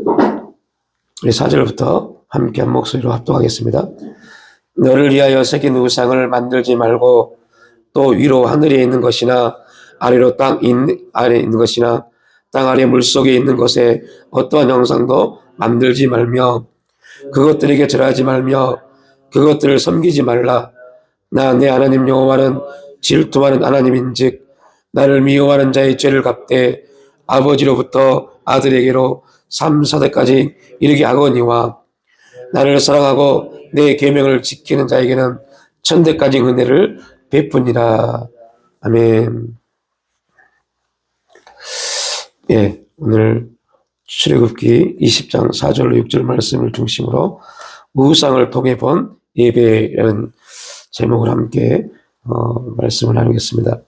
우리 4절부터 함께 한 목소리로 합독하겠습니다. 너를 위하여 새긴 우상을 만들지 말고 또 위로 하늘에 있는 것이나 아래로 땅 아래에 있는 것이나 땅 아래 물속에 있는 것에 어떠한 형상도 만들지 말며 그것들에게 절하지 말며 그것들을 섬기지 말라. 나 내 하나님 여호와는 질투하는 하나님인즉 나를 미워하는 자의 죄를 갚되 아버지로부터 아들에게로 3, 4대까지 이르게 하거니와 나를 사랑하고 내 계명을 지키는 자에게는 천대까지 은혜를 베푸니라. 아멘. 예, 오늘 출애굽기 20장 4절로 6절 말씀을 중심으로 우상을 통해 본 예배라는 제목을 함께 말씀을 나누겠습니다.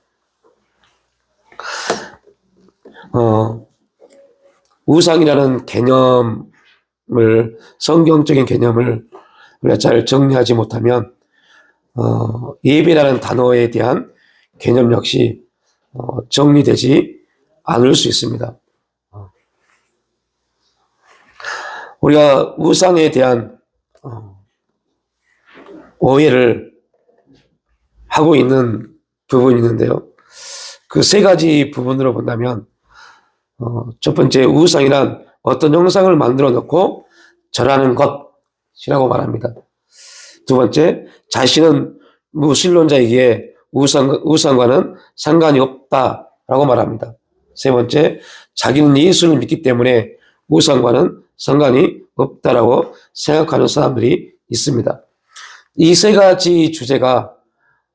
우상이라는 개념을, 성경적인 개념을 우리가 잘 정리하지 못하면 예배라는 단어에 대한 개념 역시 정리되지 않을 수 있습니다. 우리가 우상에 대한 오해를 하고 있는 부분이 있는데요. 그 세 가지 부분으로 본다면 첫 번째, 우상이란 어떤 형상을 만들어 놓고 절하는 것이라고 말합니다. 두 번째, 자신은 무신론자이기에 우상과는 상관이 없다라고 말합니다. 세 번째, 자기는 예수를 믿기 때문에 우상과는 상관이 없다라고 생각하는 사람들이 있습니다. 이 세 가지 주제가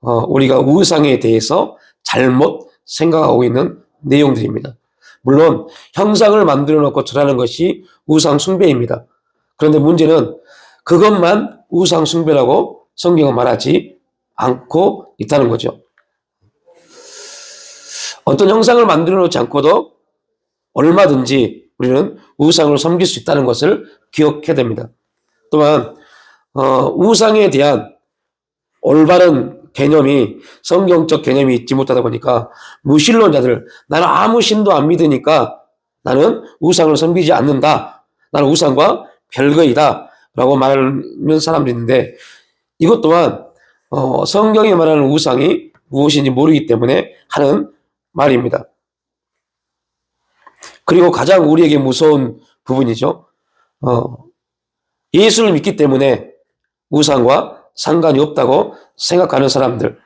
우리가 우상에 대해서 잘못 생각하고 있는 내용들입니다. 물론 형상을 만들어 놓고 절하는 것이 우상 숭배입니다. 그런데 문제는 그것만 우상 숭배라고 성경은 말하지 않고 있다는 거죠. 어떤 형상을 만들어 놓지 않고도 얼마든지 우리는 우상을 섬길 수 있다는 것을 기억해야 됩니다. 또한 우상에 대한 올바른 개념이, 성경적 개념이 있지 못하다 보니까 무신론자들, 나는 아무 신도 안 믿으니까 나는 우상을 섬기지 않는다, 나는 우상과 별거이다 라고 말하는 사람도 있는데, 이것 또한 성경이 말하는 우상이 무엇인지 모르기 때문에 하는 말입니다. 그리고 가장 우리에게 무서운 부분이죠. 예수를 믿기 때문에 우상과 상관이 없다고 생각하는 사람들.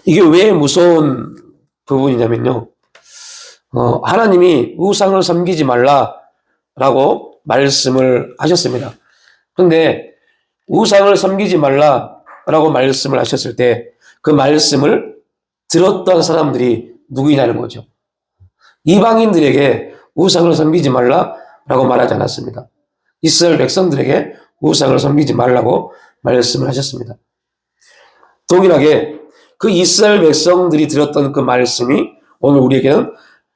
이게 왜 무서운 부분이냐면요. 하나님이 우상을 섬기지 말라라고 말씀을 하셨습니다. 그런데 우상을 섬기지 말라라고 말씀을 하셨을 때 그 말씀을 들었던 사람들이 누구이냐는 거죠. 이방인들에게 우상을 섬기지 말라라고 말하지 않았습니다. 이스라엘 백성들에게 우상을 섬기지 말라고 말씀을 하셨습니다. 동일하게 그 이스라엘 백성들이 들었던 그 말씀이 오늘 우리에게는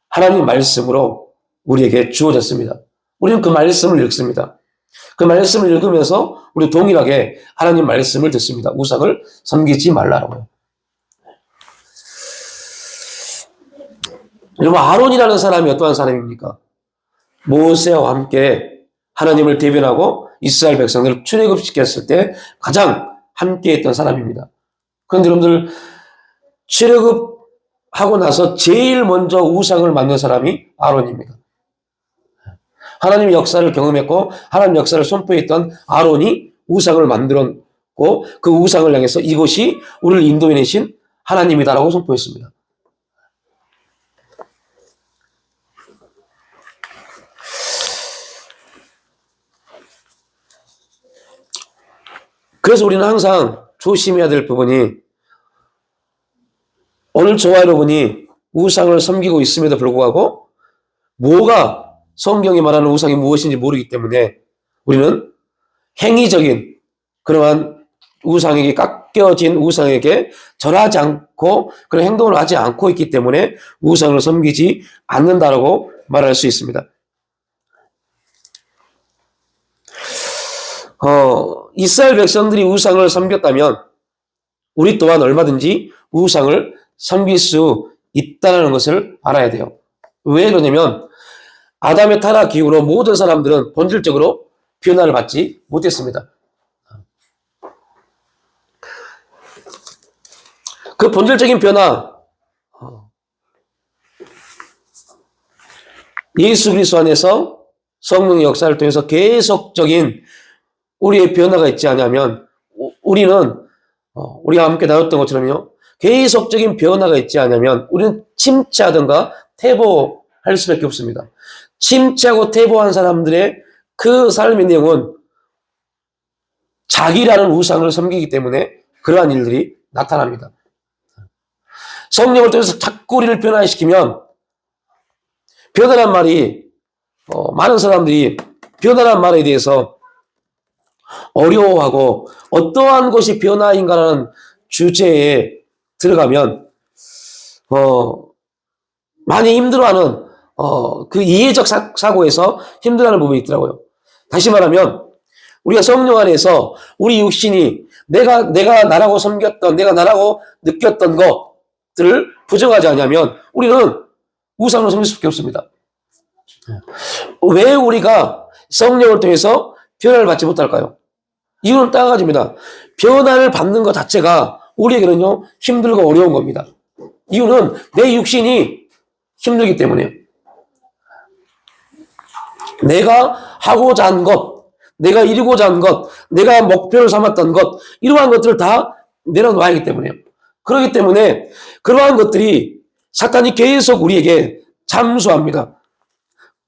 하나님 말씀으로 우리에게 주어졌습니다. 우리는 그 말씀을 읽습니다. 그 말씀을 읽으면서 우리 동일하게 하나님 말씀을 듣습니다. 우상을 섬기지 말라고요. 여러분, 아론이라는 사람이 어떠한 사람입니까? 모세와 함께 하나님을 대변하고 이스라엘 백성들을 출애굽시켰을 때 가장 함께했던 사람입니다. 그런데 여러분들, 출애굽하고 나서 제일 먼저 우상을 만든 사람이 아론입니다. 하나님의 역사를 경험했고 하나님의 역사를 선포했던 아론이 우상을 만들었고 그 우상을 향해서 이것이 우리를 인도해내신 하나님이다라고 선포했습니다. 그래서 우리는 항상 조심해야 될 부분이, 오늘 저와 여러분이 우상을 섬기고 있음에도 불구하고 뭐가 성경이 말하는 우상이 무엇인지 모르기 때문에 우리는 행위적인 그러한 우상에게, 깎여진 우상에게 절하지 않고 그런 행동을 하지 않고 있기 때문에 우상을 섬기지 않는다라고 말할 수 있습니다. 이스라엘 백성들이 우상을 섬겼다면 우리 또한 얼마든지 우상을 섬길 수 있다는 것을 알아야 돼요. 왜 그러냐면 아담의 타락 이후로 모든 사람들은 본질적으로 변화를 받지 못했습니다. 그 본질적인 변화, 예수 그리스도 안에서 성령의 역사를 통해서 계속적인 우리의 변화가 있지 않으면 우리는 우리가 함께 나눴던 것처럼요. 계속적인 변화가 있지 않으면 우리는 침체하든가 퇴보할 수밖에 없습니다. 침체하고 퇴보한 사람들의 그 삶의 내용은 자기라는 우상을 섬기기 때문에 그러한 일들이 나타납니다. 성령을 통해서 자꾸 우리를 변화시키면 변화란 말이 많은 사람들이 변화란 말에 대해서 어려워하고 어떠한 것이 변화인가라는 주제에 들어가면 많이 힘들어하는 그 이해적 사고에서 힘들어하는 부분이 있더라고요. 다시 말하면 우리가 성령 안에서 우리 육신이 내가 나라고 섬겼던 내가 나라고 느꼈던 것들을 부정하지 않으면 우리는 우상을 섬길 수밖에 없습니다. 왜 우리가 성령을 통해서 변화를 받지 못할까요? 이유는 딱 한 가지입니다. 변화를 받는 것 자체가 우리에게는요 힘들고 어려운 겁니다. 이유는 내 육신이 힘들기 때문에요. 내가 하고자 한 것, 내가 이루고자 한 것, 내가 목표를 삼았던 것, 이러한 것들을 다 내려놔야 하기 때문에요. 그렇기 때문에 그러한 것들이 사탄이 계속 우리에게 잠수합니다.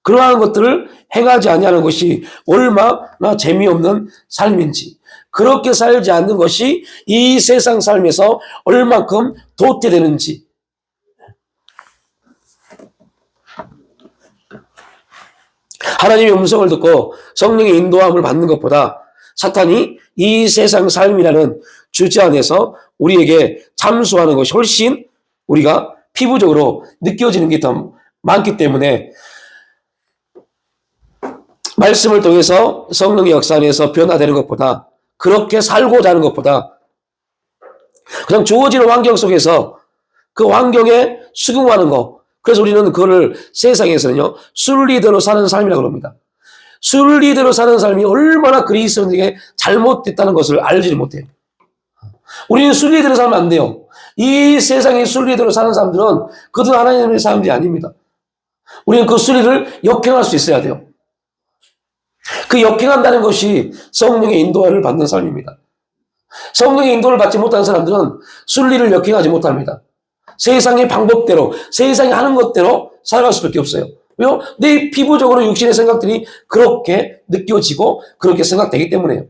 그러한 것들을 행하지 아니하는 것이 얼마나 재미없는 삶인지, 그렇게 살지 않는 것이 이 세상 삶에서 얼만큼 도태되는지, 하나님의 음성을 듣고 성령의 인도함을 받는 것보다 사탄이 이 세상 삶이라는 주제 안에서 우리에게 잠수하는 것이 훨씬 우리가 피부적으로 느껴지는 게 더 많기 때문에 말씀을 통해서 성령의 역사 안에서 변화되는 것보다, 그렇게 살고자 하는 것보다 그냥 주어지는 환경 속에서 그 환경에 수긍하는 것, 그래서 우리는 그거를 세상에서는요 순리대로 사는 삶이라고 합니다. 순리대로 사는 삶이 얼마나 그리스도인에게 잘못됐다는 것을 알지를 못해요. 우리는 순리대로 살면 안 돼요. 이 세상의 순리대로 사는 사람들은 그들은 하나님의 사람들이 아닙니다. 우리는 그 순리를 역행할 수 있어야 돼요. 그 역행한다는 것이 성령의 인도를 받는 삶입니다. 성령의 인도를 받지 못하는 사람들은 순리를 역행하지 못합니다. 세상의 방법대로, 세상이 하는 것대로 살아갈 수밖에 없어요. 왜요? 내 피부적으로 육신의 생각들이 그렇게 느껴지고 그렇게 생각되기 때문에요.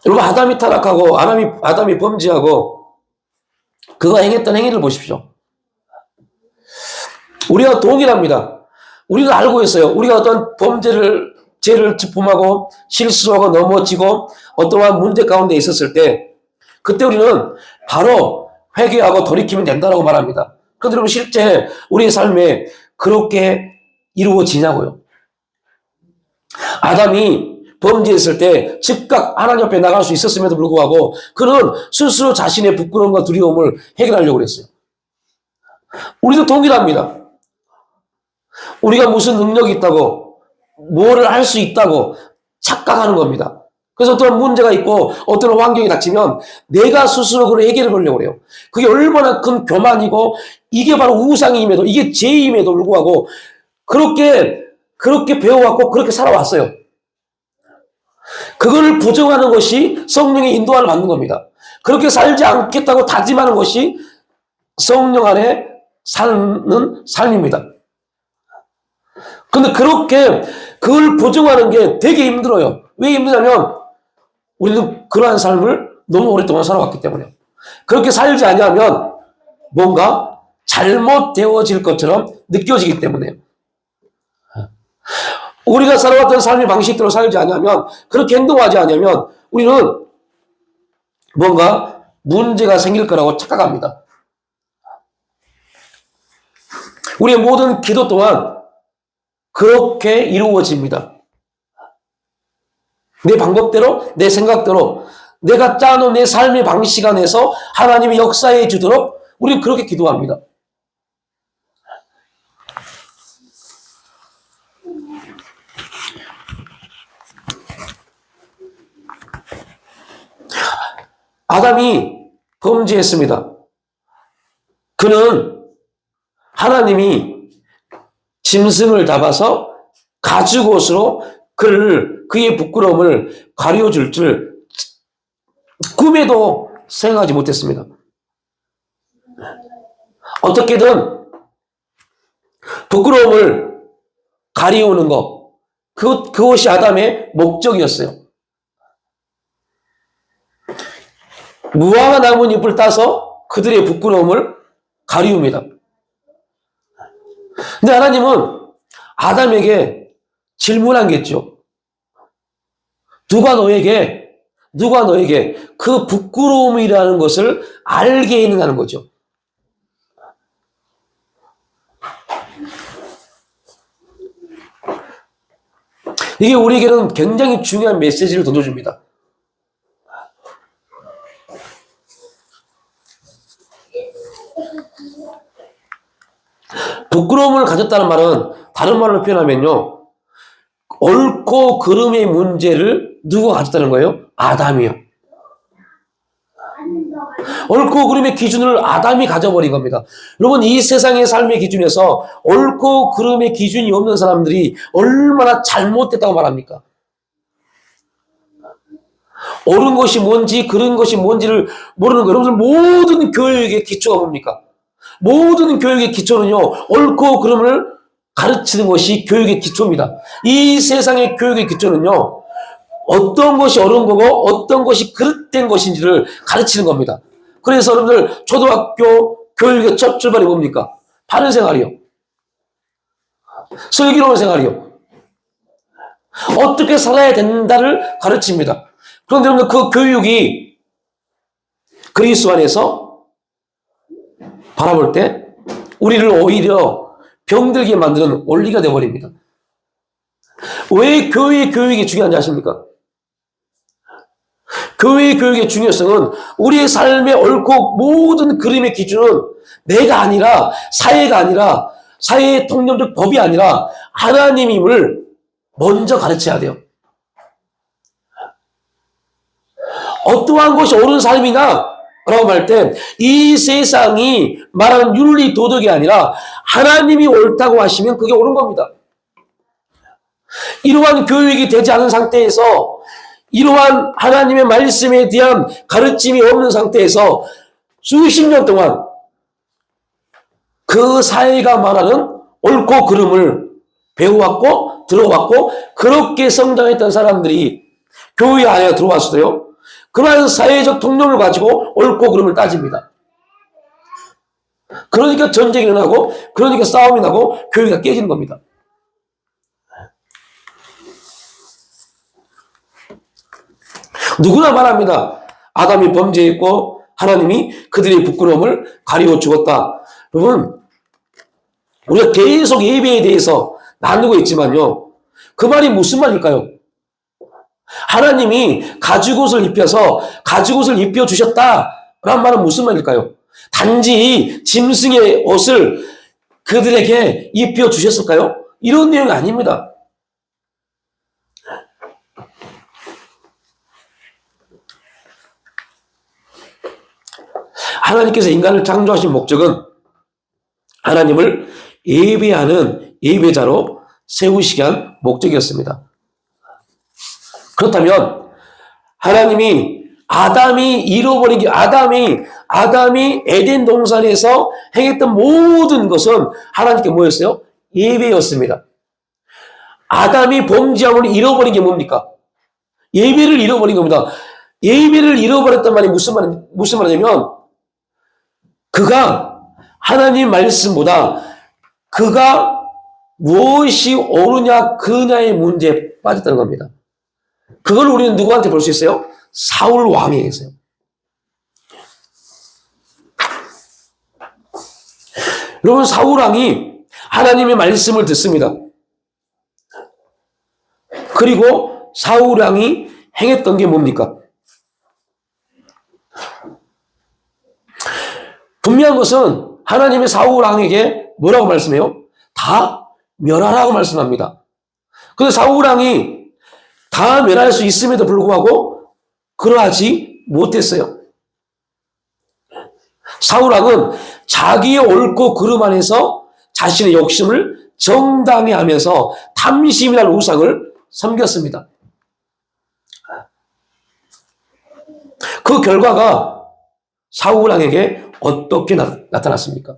여러분, 아담이 타락하고 아담이 범죄하고 그가 행했던 행위를 보십시오. 우리가 동일합니다. 우리가 알고 있어요. 우리가 어떤 죄를 범하고 실수하고 넘어지고 어떠한 문제 가운데 있었을 때 그때 우리는 바로 회개하고 돌이키면 된다고 말합니다. 그런데 여러분, 실제 우리의 삶에 그렇게 이루어지냐고요. 아담이 범죄했을 때 즉각 하나님 앞에 나갈 수 있었음에도 불구하고 그는 스스로 자신의 부끄러움과 두려움을 해결하려고 했어요. 우리도 동일합니다. 우리가 무슨 능력이 있다고, 뭐를 할 수 있다고 착각하는 겁니다. 그래서 어떤 문제가 있고 어떤 환경이 닥치면 내가 스스로 그걸 해결해 보려고 해요. 그게 얼마나 큰 교만이고, 이게 바로 우상임에도, 이게 죄임에도 불구하고 그렇게 배워왔고 그렇게 살아왔어요. 그걸 부정하는 것이 성령의 인도함을 받는 겁니다. 그렇게 살지 않겠다고 다짐하는 것이 성령 안에 사는 삶입니다. 근데 그렇게 그걸 부정하는 게 되게 힘들어요. 왜 힘드냐면 우리는 그러한 삶을 너무 오랫동안 살아왔기 때문에. 그렇게 살지 않으면 뭔가 잘못되어질 것처럼 느껴지기 때문에요. 우리가 살아왔던 삶의 방식대로 살지 않으면, 그렇게 행동하지 않으면 우리는 뭔가 문제가 생길 거라고 착각합니다. 우리의 모든 기도 또한 그렇게 이루어집니다. 내 방법대로, 내 생각대로, 내가 짜놓은 내 삶의 방식 안에서 하나님이 역사해 주도록 우리는 그렇게 기도합니다. 아담이 범죄했습니다. 그는 하나님이 짐승을 잡아서 가죽옷으로 그의 부끄러움을 가려줄 줄 꿈에도 생각하지 못했습니다. 어떻게든 부끄러움을 가리우는 것, 그것이 아담의 목적이었어요. 무화과 나뭇잎을 따서 그들의 부끄러움을 가리웁니다. 근데 하나님은 아담에게 질문하겠죠. 누가 너에게 그 부끄러움이라는 것을 알게 했느냐는 거죠. 이게 우리에게는 굉장히 중요한 메시지를 던져줍니다. 부끄러움을 가졌다는 말은 다른 말로 표현하면요, 옳고 그름의 문제를 누가 가졌다는 거예요? 아담이요. 옳고 그름의 기준을 아담이 가져버린 겁니다. 여러분, 이 세상의 삶의 기준에서 옳고 그름의 기준이 없는 사람들이 얼마나 잘못됐다고 말합니까? 옳은 것이 뭔지 그른 것이 뭔지를 모르는 거예요. 여러분, 모든 교육의 기초가 뭡니까? 모든 교육의 기초는요, 옳고 그름을 가르치는 것이 교육의 기초입니다. 이 세상의 교육의 기초는요, 어떤 것이 옳은 거고 어떤 것이 그릇된 것인지를 가르치는 겁니다. 그래서 여러분들 초등학교 교육의 첫 출발이 뭡니까? 바른 생활이요. 슬기로운 생활이요. 어떻게 살아야 된다를 가르칩니다. 그런데 여러분들 그 교육이 그리스도 안에서 바라볼 때 우리를 오히려 병들게 만드는 원리가 되어버립니다. 왜 교회의 교육이 중요한지 아십니까? 교회의 교육의 중요성은 우리의 삶의 옳고 모든 그림의 기준은 내가 아니라 사회가 아니라 사회의 통념적 법이 아니라 하나님임을 먼저 가르쳐야 돼요. 어떠한 것이 옳은 삶이냐? 라고 말 때 이 세상이 말하는 윤리 도덕이 아니라 하나님이 옳다고 하시면 그게 옳은 겁니다. 이러한 교육이 되지 않은 상태에서 이러한 하나님의 말씀에 대한 가르침이 없는 상태에서 수십 년 동안 그 사회가 말하는 옳고 그름을 배워왔고 들어왔고 그렇게 성장했던 사람들이 교회 안에 들어왔어요. 그러한 사회적 통념을 가지고 옳고 그름을 따집니다. 그러니까 전쟁이 일어나고 그러니까 싸움이 나고 교회가 깨지는 겁니다. 누구나 말합니다. 아담이 범죄했고 하나님이 그들의 부끄러움을 가리워 주었다. 여러분, 우리가 계속 예배에 대해서 나누고 있지만요, 그 말이 무슨 말일까요? 하나님이 가죽옷을 입혀서 가죽옷을 입혀주셨다라는 말은 무슨 말일까요? 단지 짐승의 옷을 그들에게 입혀주셨을까요? 이런 내용이 아닙니다. 하나님께서 인간을 창조하신 목적은 하나님을 예배하는 예배자로 세우시기 위한 목적이었습니다. 그렇다면 하나님이 아담이 에덴 동산에서 행했던 모든 것은 하나님께 뭐였어요? 예배였습니다. 아담이 범죄함을 잃어버린 게 뭡니까? 예배를 잃어버린 겁니다. 예배를 잃어버렸단 말이 무슨 말이냐면 그가 하나님 말씀보다 그가 무엇이 옳으냐 그냐의 문제에 빠졌다는 겁니다. 그걸 우리는 누구한테 볼 수 있어요? 사울 왕에게서요. 여러분, 사울 왕이 하나님의 말씀을 듣습니다. 그리고 사울 왕이 행했던 게 뭡니까? 분명한 것은 하나님이 사울 왕에게 뭐라고 말씀해요? 다 멸하라고 말씀합니다. 그런데 사울 왕이 다 멸할 수 있음에도 불구하고 그러하지 못했어요. 사울 왕은 자기의 옳고 그름 안에서 자신의 욕심을 정당히 하면서 탐심이라는 우상을 섬겼습니다. 그 결과가 사울 왕에게 어떻게 나타났습니까?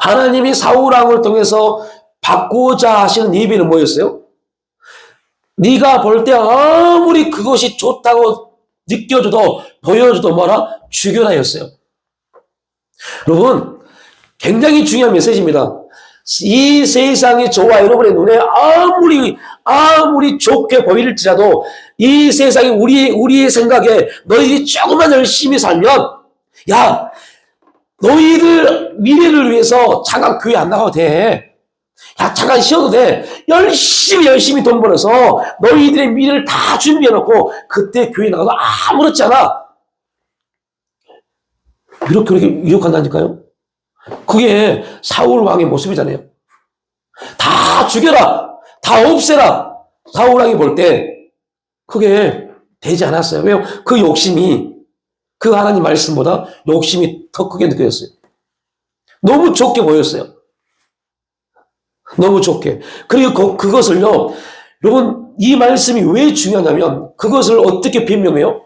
하나님이 사울 왕을 통해서 받고자 하시는 예배는 뭐였어요? 네가 볼 때 아무리 그것이 좋다고 느껴져도 보여줘도 뭐라? 죽여라였어요. 여러분, 굉장히 중요한 메시지입니다. 이 세상이 저와 여러분의 눈에 아무리 좋게 보일지라도 이 세상이 우리의 생각에 너희들이 조금만 열심히 살면, 야, 너희들 미래를 위해서 잠깐 교회 안 나가도 돼. 야, 잠깐 쉬어도 돼. 열심히 돈 벌어서 너희들의 미래를 다 준비해놓고 그때 교회 나가도 아무렇지 않아. 그렇게 유혹한다니까요. 그게 사울 왕의 모습이잖아요. 다 죽여라. 다 없애라. 사울 왕이 볼 때 그게 되지 않았어요. 왜요? 그 욕심이 그 하나님 말씀보다 욕심이 더 크게 느껴졌어요. 너무 좋게 보였어요. 너무 좋게. 그리고 그것을요, 여러분, 이 말씀이 왜 중요하냐면 그것을 어떻게 변명해요?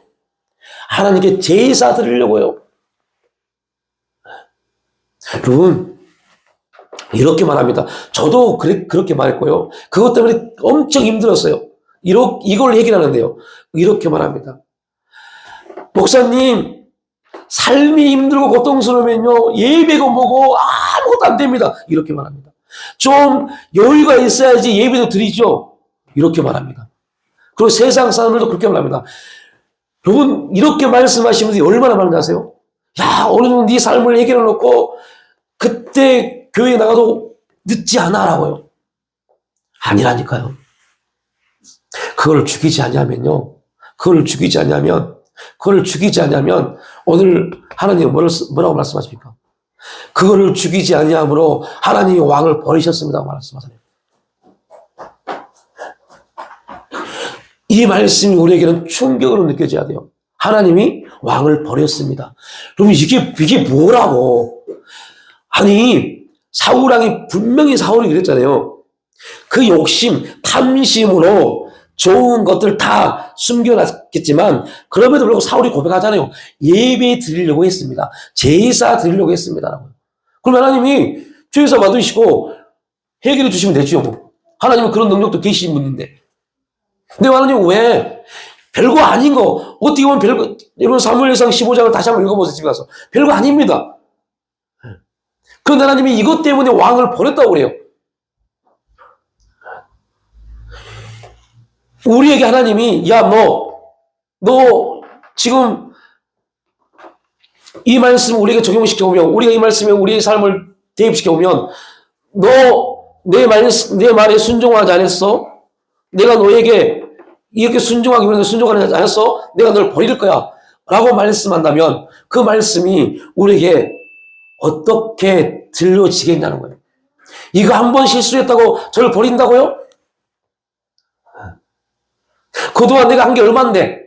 하나님께 제사 드리려고요. 여러분, 이렇게 말합니다. 저도 그렇게 말했고요. 그것 때문에 엄청 힘들었어요. 이걸 해결하는데요. 이렇게 말합니다. 목사님, 삶이 힘들고 고통스러우면요, 예배고 뭐고 아무것도 안 됩니다. 이렇게 말합니다. 좀 여유가 있어야지 예배도 드리죠. 이렇게 말합니다. 그리고 세상 사람들도 그렇게 말합니다. 여러분, 이렇게 말씀하시면서 얼마나 많은지 아세요? 야, 어느 정도 네 삶을 해결해 놓고 그때 교회에 나가도 늦지 않아라고요. 아니라니까요. 그걸 죽이지 않냐면요. 그걸 죽이지 않냐면 오늘 하나님 뭐라고 말씀하십니까? 그거를 죽이지 아니함으로 하나님이 왕을 버리셨습니다고 말씀하잖아요. 이 말씀이 우리에게는 충격으로 느껴져야 돼요. 하나님이 왕을 버렸습니다. 그럼 이게 뭐라고? 아니, 사울왕이 분명히 사울이 그랬잖아요. 그 욕심, 탐심으로 좋은 것들 다 숨겨놨겠지만 그럼에도 불구하고 사울이 고백하잖아요. 예배 드리려고 했습니다. 제사 드리려고 했습니다. 그럼 하나님이 제사 받으시고 해결해 주시면 되죠. 뭐. 하나님은 그런 능력도 계신 분인데. 근데 하나님은 왜? 별거 아닌 거. 어떻게 보면 별거, 여러분 사무엘상 15장을 다시 한번 읽어보세요. 집에 가서. 별거 아닙니다. 그런데 하나님이 이것 때문에 왕을 버렸다고 그래요. 우리에게 하나님이 야, 너 지금 이 말씀 우리에게 적용시켜보면, 우리가 이 말씀에 우리의 삶을 대입시켜보면 너 내 말에 순종하지 않았어? 내가 너에게 이렇게 순종하기 위해서 순종하지 않았어? 내가 널 버릴 거야 라고 말씀한다면 그 말씀이 우리에게 어떻게 들려지겠냐는 거예요. 이거 한 번 실수했다고 저를 버린다고요? 그동안 내가 한 게 얼만데,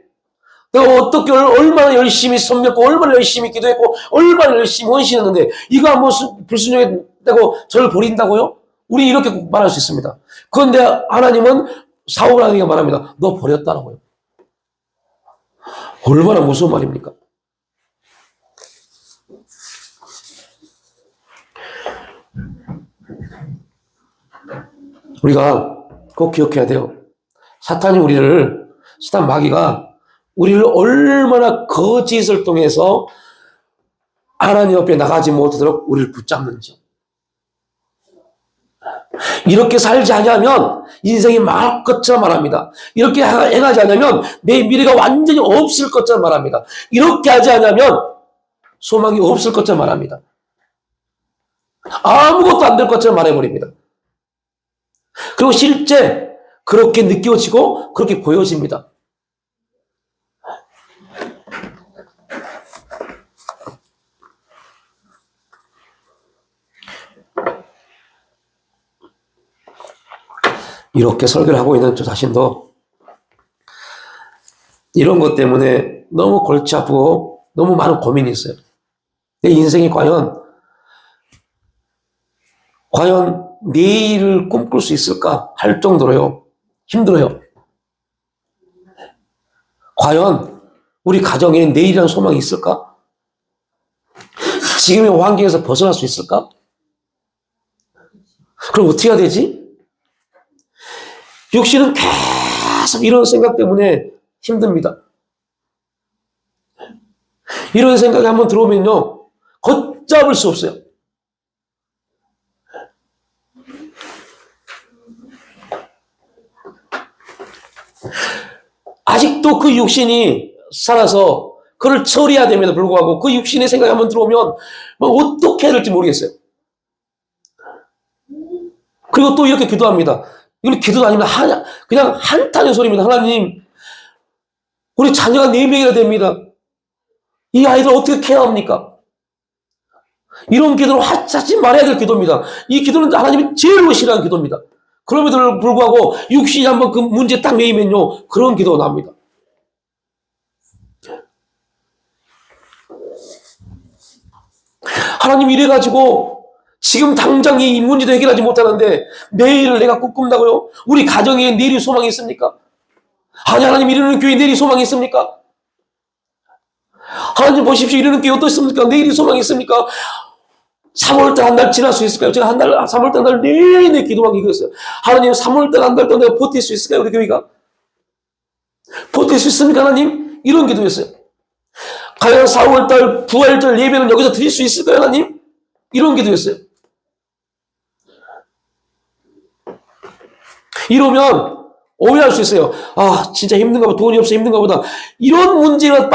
내가 어떻게 얼마나 열심히 섬겼고 얼마나 열심히 기도했고 얼마나 열심히 헌신했는데 이거 한 번 불순종했다고 저를 버린다고요? 우리 이렇게 말할 수 있습니다. 그런데 하나님은 사울 왕에게 말합니다. 너 버렸다라고요. 얼마나 무서운 말입니까? 우리가 꼭 기억해야 돼요. 사탄 마귀가 우리를 얼마나 거짓을 통해서 하나님 앞에 나가지 못하도록 우리를 붙잡는지. 이렇게 살지 않으면 인생이 망할 것처럼 말합니다. 이렇게 행하지 않으면 내 미래가 완전히 없을 것처럼 말합니다. 이렇게 하지 않으면 소망이 없을 것처럼 말합니다. 아무것도 안 될 것처럼 말해버립니다. 그리고 실제 그렇게 느껴지고 그렇게 보여집니다. 이렇게 설교를 하고 있는 저 자신도 이런 것 때문에 너무 골치 아프고 너무 많은 고민이 있어요. 내 인생이 과연 내일을 꿈꿀 수 있을까 할 정도로요. 힘들어요. 과연 우리 가정에 내일이라는 소망이 있을까? 지금의 환경에서 벗어날 수 있을까? 그럼 어떻게 해야 되지? 육신은 계속 이런 생각 때문에 힘듭니다. 이런 생각이 한번 들어오면요, 걷잡을 수 없어요. 아직도 그 육신이 살아서 그를 처리해야 됨에도 불구하고 그 육신의 생각이 한번 들어오면 뭐 어떻게 해야 될지 모르겠어요. 그리고 또 이렇게 기도합니다. 이건 기도도 아니면 그냥 한탄의 소리입니다. 하나님, 우리 자녀가 4명이나 됩니다. 이 아이들 어떻게 케어합니까? 이런 기도를 하지 말아야 될 기도입니다. 이 기도는 하나님이 제일 싫어하는 기도입니다. 그럼에도 불구하고 육신이 한번 그 문제 딱 메이면요, 그런 기도가 나옵니다. 하나님 이래가지고 지금 당장 이 문제도 해결하지 못하는데 내일을 내가 꿈꾼다고요? 우리 가정에 내일이 소망이 있습니까? 아니, 하나님 이러는 교회 내일이 소망이 있습니까? 하나님 보십시오, 이러는 교회 어떻습니까? 내일이 소망이 있습니까? 3월달 한 달 지날 수 있을까요? 제가 3월달 한 달 내내 기도하고 이거였어요. 하나님 3월달 한 달 동안 내가 버틸 수 있을까요? 우리 교회가? 버틸 수 있습니까, 하나님? 이런 기도였어요. 과연 4월달, 9월달 예배는 여기서 드릴 수 있을까요, 하나님? 이런 기도였어요. 이러면 오해할 수 있어요. 아, 진짜 힘든가 보다. 돈이 없어 힘든가 보다. 이런 문제에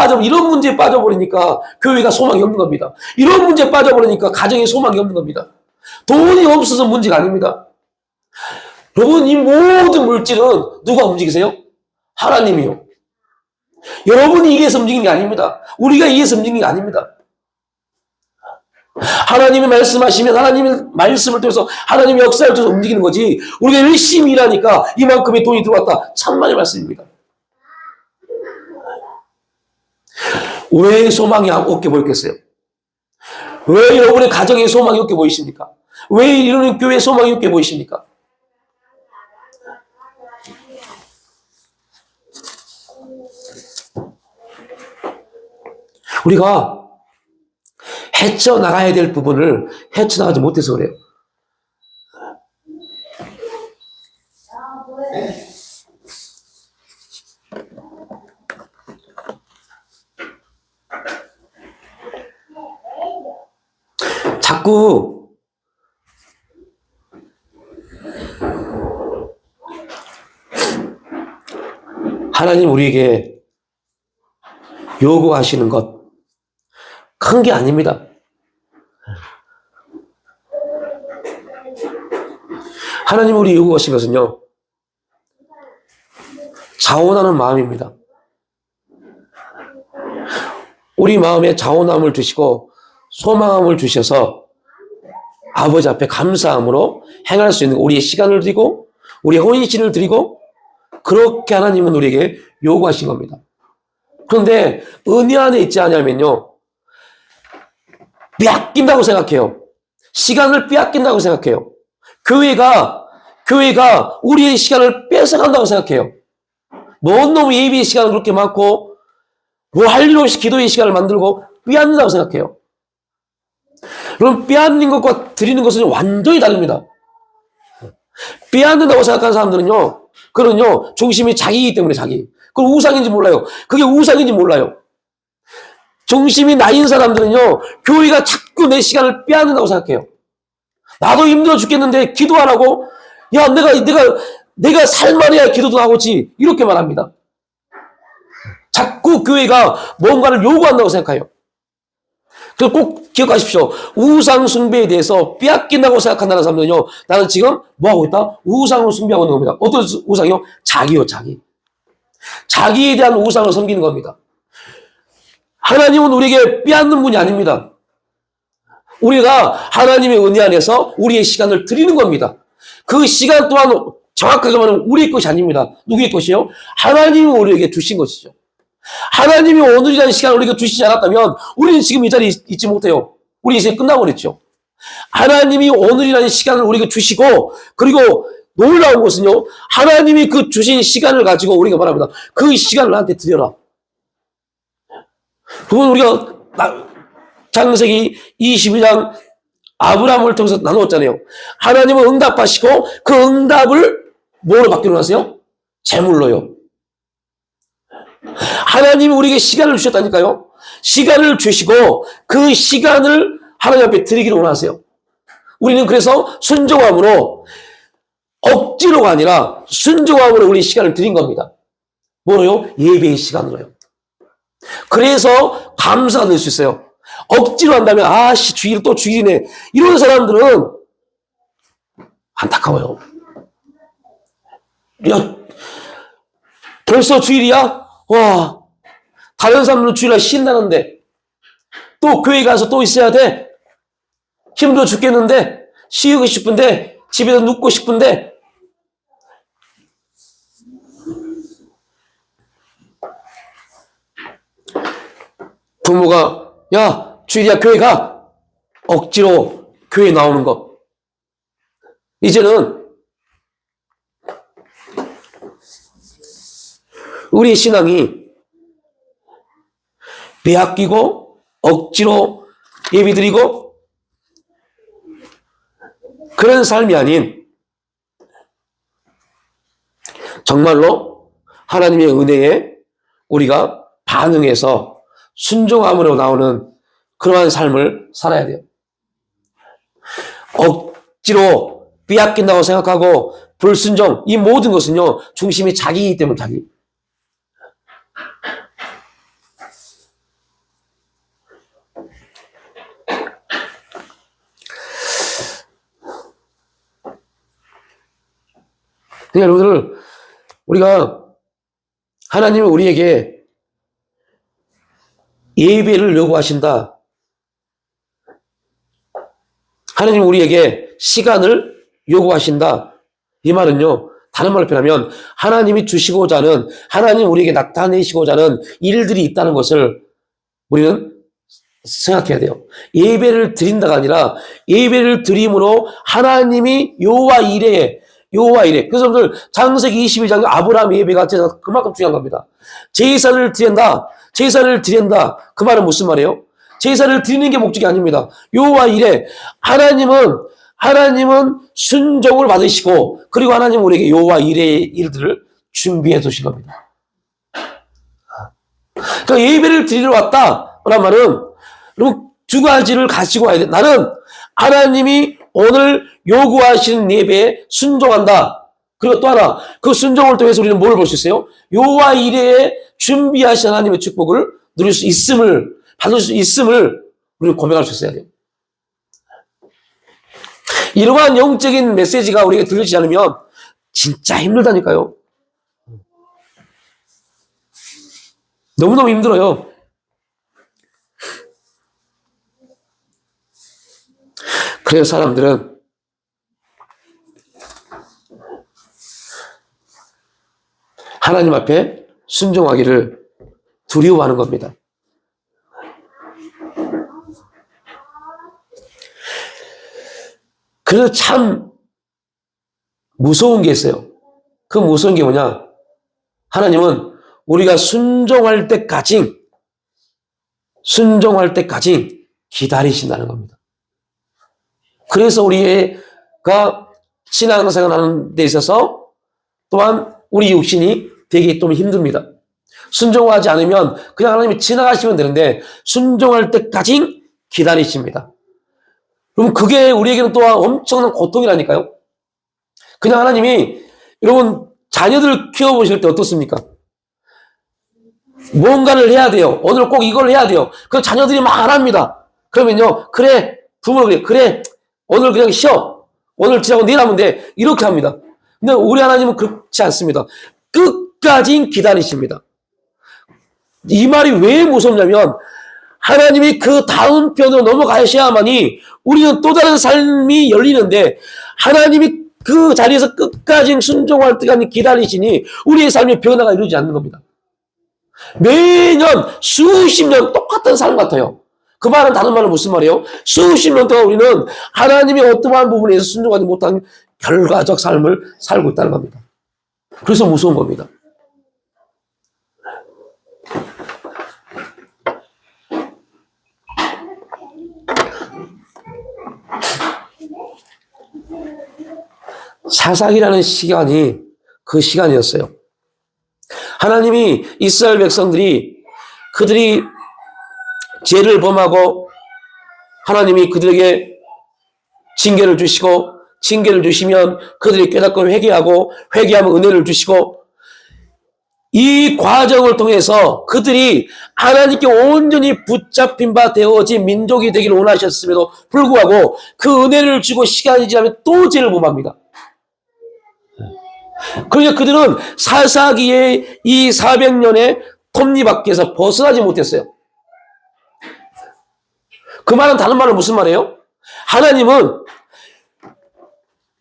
빠져버리니까 교회가 소망이 없는 겁니다. 이런 문제에 빠져버리니까 가정에 소망이 없는 겁니다. 돈이 없어서 문제가 아닙니다. 여러분, 이 모든 물질은 누가 움직이세요? 하나님이요. 여러분이 이기해서 움직이는 게 아닙니다. 우리가 이기해서 움직이는 게 아닙니다. 하나님이 말씀하시면 하나님의 말씀을 통해서 하나님의 역사를 통해서 움직이는 거지, 우리가 열심히 일하니까 이만큼의 돈이 들어왔다. 천만의 말씀입니다. 왜 소망이 없게 보였겠어요? 왜 여러분의 가정에 소망이 없게 보이십니까? 왜 이러는 교회에 소망이 없게 보이십니까? 우리가 헤쳐나가야 될 부분을 헤쳐나가지 못해서 그래요. 자꾸 하나님 우리에게 요구하시는 것 큰 게 아닙니다. 하나님 우리 요구하신 것은요, 자원하는 마음입니다. 우리 마음에 자원함을 주시고 소망함을 주셔서 아버지 앞에 감사함으로 행할 수 있는 우리의 시간을 드리고 우리의 혼신을 드리고, 그렇게 하나님은 우리에게 요구하신 겁니다. 그런데 은혜 안에 있지 않으면요, 빼앗긴다고 생각해요. 시간을 빼앗긴다고 생각해요. 교회가 우리의 시간을 뺏어간다고 생각해요. 뭔 놈의 예배의 시간은 그렇게 많고 뭐 할 일 없이 기도의 시간을 만들고 빼앗는다고 생각해요. 그럼 빼앗는 것과 드리는 것은 완전히 다릅니다. 빼앗는다고 생각하는 사람들은요, 그거는요, 중심이 자기이기 때문에 그건 우상인지 몰라요. 그게 우상인지 몰라요. 중심이 나인 사람들은요, 교회가 자꾸 내 시간을 빼앗는다고 생각해요. 나도 힘들어 죽겠는데 기도하라고? 야, 내가 살만해야 기도도 나오지. 이렇게 말합니다. 자꾸 교회가 뭔가를 요구한다고 생각해요. 그 꼭 기억하십시오. 우상 숭배에 대해서 빼앗긴다고 생각한다는 사람들은요, 나는 지금 뭐 하고 있다? 우상을 숭배하고 있는 겁니다. 어떤 우상이요? 자기요, 자기. 자기에 대한 우상을 섬기는 겁니다. 하나님은 우리에게 빼앗는 분이 아닙니다. 우리가 하나님의 은혜 안에서 우리의 시간을 드리는 겁니다. 그 시간 또한 정확하게 말하면 우리의 것이 아닙니다. 누구의 것이요? 하나님이 우리에게 주신 것이죠. 하나님이 오늘이라는 시간을 우리에게 주시지 않았다면 우리는 지금 이 자리에 있지 못해요. 우리 인생이 끝나버렸죠. 하나님이 오늘이라는 시간을 우리에게 주시고, 그리고 놀라운 것은요, 하나님이 그 주신 시간을 가지고 우리가 말합니다. 그 시간을 나한테 드려라. 그건 우리가 창세기 22장 아브라함을 통해서 나누었잖아요. 하나님은 응답하시고 그 응답을 뭐로 바뀌어 놨어요? 재물로요. 하나님이 우리에게 시간을 주셨다니까요. 시간을 주시고 그 시간을 하나님 앞에 드리기를 원하세요. 우리는 그래서 순종함으로, 억지로가 아니라 순종함으로 우리 시간을 드린 겁니다. 뭐로요? 예배의 시간으로요. 그래서 감사가 될 수 있어요. 억지로 한다면 아씨 주일 또 주일이네, 이런 사람들은 안타까워요. 야, 벌써 주일이야? 와, 다른 사람들은 주일날 신나는데 또 교회 가서 또 있어야 돼? 힘들어 죽겠는데, 쉬고 싶은데, 집에서 눕고 싶은데. 부모가 야 주일이야 교회 가, 억지로 교회 나오는 거. 이제는 우리의 신앙이 빼앗기고 억지로 예배드리고 그런 삶이 아닌, 정말로 하나님의 은혜에 우리가 반응해서 순종함으로 나오는 그러한 삶을 살아야 돼요. 억지로 빼앗긴다고 생각하고 불순종, 이 모든 것은요, 중심이 자기이기 때문에 자기. 그러니까 여러분들, 우리가 하나님은 우리에게 예배를 요구하신다. 하나님은 우리에게 시간을 요구하신다. 이 말은요, 다른 말로 표현하면 하나님이 주시고자 하는, 하나님 우리에게 나타내시고자 하는 일들이 있다는 것을 우리는 생각해야 돼요. 예배를 드린다가 아니라 예배를 드림으로 하나님이 여호와 이레. 그래서 여러분들 창세기 22장 아브라함 예배가 그만큼 중요한 겁니다. 제사를 드린다. 그 말은 무슨 말이에요? 제사를 드리는 게 목적이 아닙니다. 여호와 이레. 하나님은 순종을 받으시고, 그리고 하나님은 우리에게 여호와 이레의 일들을 준비해 두신 겁니다. 그러니까 예배를 드리러 왔다 라는 말은 두 가지를 가지고 와야 돼. 나는 하나님이 오늘 요구하시는 예배에 순종한다. 그리고 또 하나, 그 순종을 통해서 우리는 뭘 볼 수 있어요? 여호와 이레에 준비하신 하나님의 축복을 누릴 수 있음을, 받을 수 있음을 우리는 고백할 수 있어야 돼요. 이러한 영적인 메시지가 우리에게 들리지 않으면 진짜 힘들다니까요. 너무너무 힘들어요. 그래서 사람들은 하나님 앞에 순종하기를 두려워하는 겁니다. 그래서 참 무서운 게 있어요. 그 무서운 게 뭐냐? 하나님은 우리가 순종할 때까지 기다리신다는 겁니다. 그래서 우리가 신앙생활하는 데 있어서 또한 우리 육신이 되게 좀 힘듭니다. 순종하지 않으면 그냥 하나님이 지나가시면 되는데 순종할 때까지 기다리십니다. 그럼 그게 우리에게는 또한 엄청난 고통이라니까요. 그냥 하나님이, 여러분 자녀들 키워보실 때 어떻습니까? 뭔가를 해야 돼요. 오늘 꼭 이걸 해야 돼요. 그 자녀들이 막 안 합니다. 그러면요, 그래, 부모는 그래, 오늘 그냥 쉬어. 오늘 지나고 내일 하면 돼. 이렇게 합니다. 근데 우리 하나님은 그렇지 않습니다. 끝까지 기다리십니다. 이 말이 왜 무섭냐면, 하나님이 그 다음 편으로 넘어가셔야만이 우리는 또 다른 삶이 열리는데, 하나님이 그 자리에서 끝까지 순종할 때까지 기다리시니 우리의 삶의 변화가 이루어지지 않는 겁니다. 매년 수십 년 똑같은 삶 같아요. 그 말은 다른 말은 무슨 말이에요? 수십 년 동안 우리는 하나님의 어떠한 부분에서 순종하지 못한 결과적 삶을 살고 있다는 겁니다. 그래서 무서운 겁니다. 사사기라는 시간이 그 시간이었어요. 하나님이 이스라엘 백성들이 그들이 죄를 범하고 하나님이 그들에게 징계를 주시고 징계를 주시면 그들이 깨닫고 회개하고 회개하면 은혜를 주시고 이 과정을 통해서 그들이 하나님께 온전히 붙잡힌 바 되어진 민족이 되기를 원하셨음에도 불구하고 그 은혜를 주고 시간이 지나면 또 죄를 범합니다. 그러니까 그들은 사사기의 이 400년의 톱니바퀴에서 벗어나지 못했어요. 그 말은 다른 말은 무슨 말이에요? 하나님은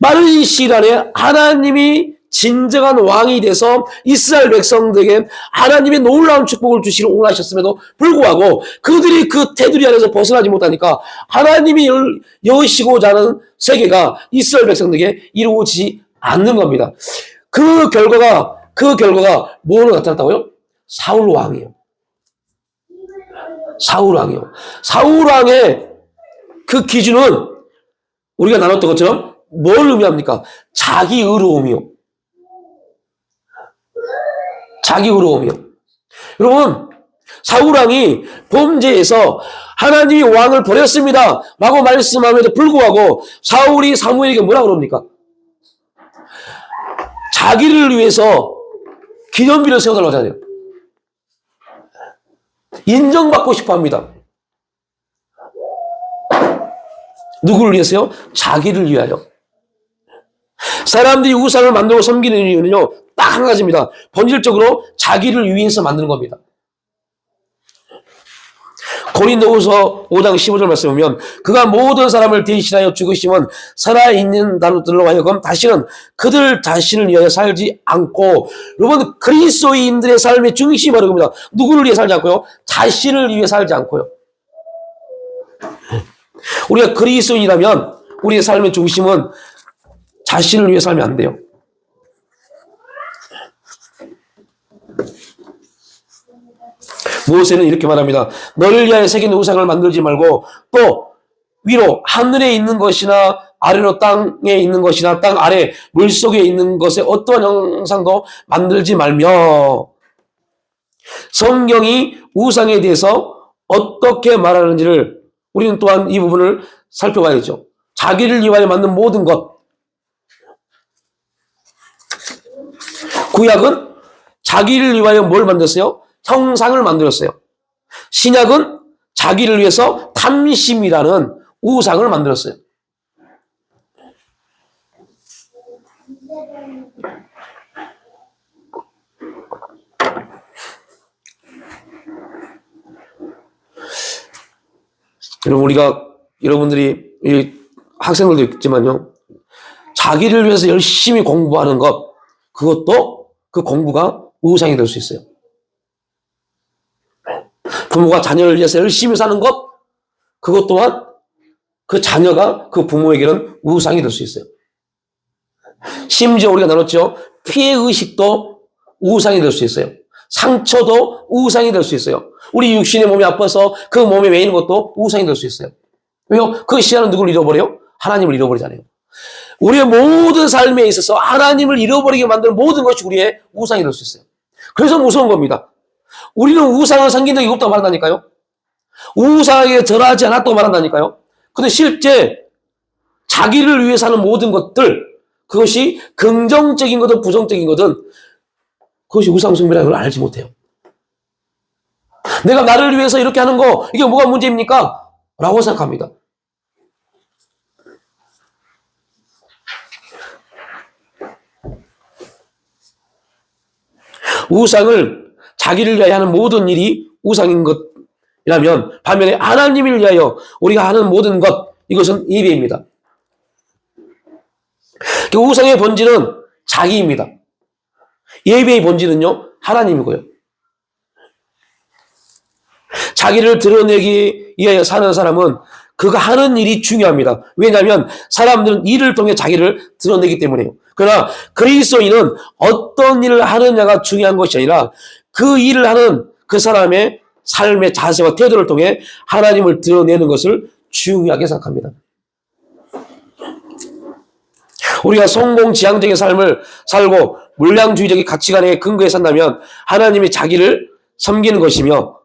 빠른 시일 안에 하나님이 진정한 왕이 돼서 이스라엘 백성들에게 하나님의 놀라운 축복을 주시기를 원하셨음에도 불구하고 그들이 그 테두리 안에서 벗어나지 못하니까 하나님이 여시고자 하는 세계가 이스라엘 백성들에게 이루어지지 않는 겁니다. 그 결과가 뭐로 나타났다고요? 사울 왕이에요. 사울 왕이요. 사울 왕의 그 기준은 우리가 나눴던 것처럼 뭘 의미합니까? 자기 의로움이요. 자기 의로움이요. 여러분, 사울 왕이 범죄에서 하나님이 왕을 버렸습니다 라고 말씀함에도 불구하고 사울이 사무엘에게 뭐라 그럽니까? 자기를 위해서 기념비를 세워달라고 하잖아요. 인정받고 싶어 합니다. 누구를 위해서요? 자기를 위하여. 사람들이 우상을 만들고 섬기는 이유는요, 딱 한 가지입니다. 본질적으로 자기를 위해서 만드는 겁니다. 고린도후서 5장 15절 말씀 보면 그가 모든 사람을 대신하여 죽으심은 살아있는 자들로 하여금 다시는 그들 자신을 위하여 살지 않고, 여러분 그리스도인들의 삶의 중심이 바로 그겁니다. 누구를 위해 살지 않고요? 자신을 위해 살지 않고요. 우리가 그리스도인이라면 우리의 삶의 중심은 자신을 위해 살면 안 돼요. 모세는 이렇게 말합니다. 너를 위하여 새긴 우상을 만들지 말고 또 위로 하늘에 있는 것이나 아래로 땅에 있는 것이나 땅 아래 물속에 있는 것에 어떠한 형상도 만들지 말며. 성경이 우상에 대해서 어떻게 말하는지를 우리는 또한 이 부분을 살펴봐야죠. 자기를 위하여 만든 모든 것. 구약은 자기를 위하여 뭘 만들었어요? 형상을 만들었어요. 신약은 자기를 위해서 탐심이라는 우상을 만들었어요. 여러분, 여러분들이 학생들도 있지만요, 자기를 위해서 열심히 공부하는 것, 그것도 그 공부가 우상이 될 수 있어요. 부모가 자녀를 위해서 열심히 사는 것, 그것 또한 그 자녀가 그 부모에게는 우상이 될 수 있어요. 심지어 우리가 나눴죠. 피해의식도 우상이 될 수 있어요. 상처도 우상이 될 수 있어요. 우리 육신의 몸이 아파서 그 몸에 매이는 것도 우상이 될 수 있어요. 왜요? 그 시야는 누굴 잃어버려요? 하나님을 잃어버리잖아요. 우리의 모든 삶에 있어서 하나님을 잃어버리게 만드는 모든 것이 우리의 우상이 될 수 있어요. 그래서 무서운 겁니다. 우리는 우상을 섬긴 적이 없다고 말한다니까요. 우상에게 절하지 않았다고 말한다니까요. 근데 실제 자기를 위해 사는 모든 것들, 그것이 긍정적인 거든 부정적인 거든 그것이 우상숭배라는 걸 알지 못해요. 내가 나를 위해서 이렇게 하는 거, 이게 뭐가 문제입니까? 라고 생각합니다. 우상을 자기를 위하여 하는 모든 일이 우상인 것이라면 반면에 하나님을 위하여 우리가 하는 모든 것, 이것은 예배입니다. 그 우상의 본질은 자기입니다. 예배의 본질은요, 하나님이고요. 자기를 드러내기 위하여 사는 사람은 그가 하는 일이 중요합니다. 왜냐하면 사람들은 일을 통해 자기를 드러내기 때문에요. 그러나 그리스도인은 어떤 일을 하느냐가 중요한 것이 아니라 그 일을 하는 그 사람의 삶의 자세와 태도를 통해 하나님을 드러내는 것을 중요하게 생각합니다. 우리가 성공지향적인 삶을 살고 물량주의적인 가치관의 근거에 산다면 하나님이 자기를 섬기는 것이며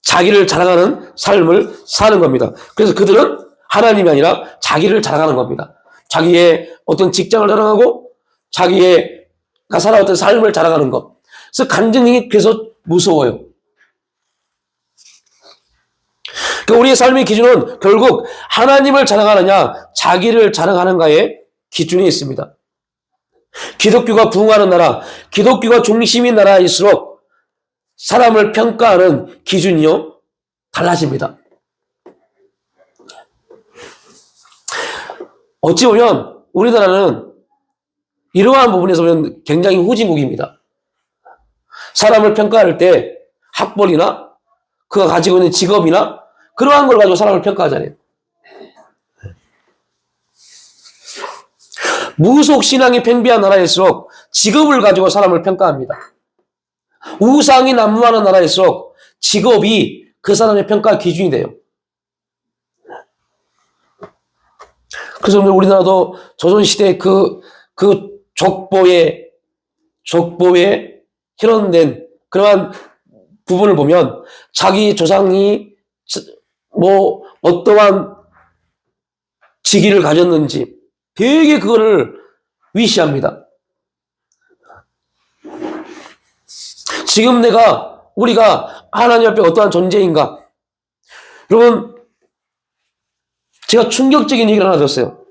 자기를 자랑하는 삶을 사는 겁니다. 그래서 그들은 하나님이 아니라 자기를 자랑하는 겁니다. 자기의 어떤 직장을 자랑하고 자기가 살아왔던 삶을 자랑하는 것. 그래서 간증이 그래서 무서워요. 그러니까 우리의 삶의 기준은 결국 하나님을 자랑하느냐 자기를 자랑하는가의 기준이 있습니다. 기독교가 부흥하는 나라, 기독교가 중심인 나라일수록 사람을 평가하는 기준이요 달라집니다. 어찌 보면 우리나라는 이러한 부분에서 보면 굉장히 후진국입니다. 사람을 평가할 때 학벌이나 그가 가지고 있는 직업이나 그러한 걸 가지고 사람을 평가하잖아요. 무속신앙이 팽배한 나라일수록 직업을 가지고 사람을 평가합니다. 우상이 난무하는 나라일수록 직업이 그 사람의 평가 기준이 돼요. 그래서 오늘 우리나라도 조선시대 그 족보에 실현된 그러한 부분을 보면 자기 조상이 뭐 어떠한 직위를 가졌는지 되게 그거를 위시합니다. 지금 우리가 하나님 앞에 어떠한 존재인가? 여러분, 제가 충격적인 얘기를 하나 들었어요.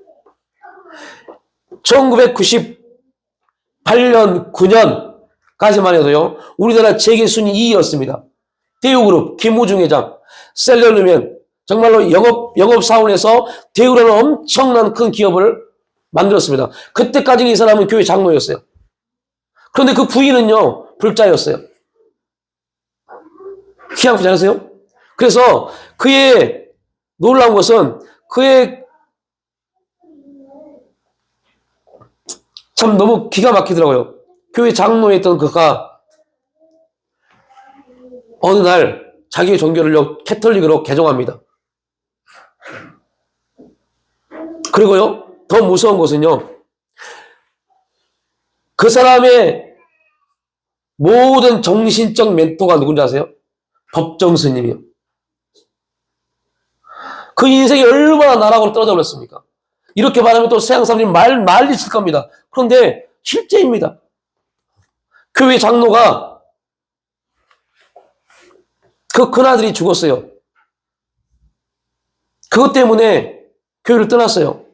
1998년, 9년까지만 해도요, 우리나라 재계 순위 2위였습니다. 대우그룹, 김우중 회장, 셀러리맨, 정말로 영업 사원에서 대우라는 엄청난 큰 기업을 만들었습니다. 그때까지는 이 사람은 교회 장로였어요. 그런데 그 부인은요, 불자였어요. 희한하지 않으세요? 그래서 그의 놀라운 것은 참 너무 기가 막히더라고요. 교회 장로였던 그가 어느 날 자기의 종교를 캐톨릭으로 개종합니다. 그리고요, 더 무서운 것은요, 그 사람의 모든 정신적 멘토가 누군지 아세요? 법정 스님이요. 그 인생이 얼마나 나락으로 떨어져 버렸습니까? 이렇게 말하면 또 세상 사람들이 말리칠 겁니다. 그런데 실제입니다. 교회 장로가 그 큰아들이 죽었어요. 그것 때문에 교회를 떠났어요.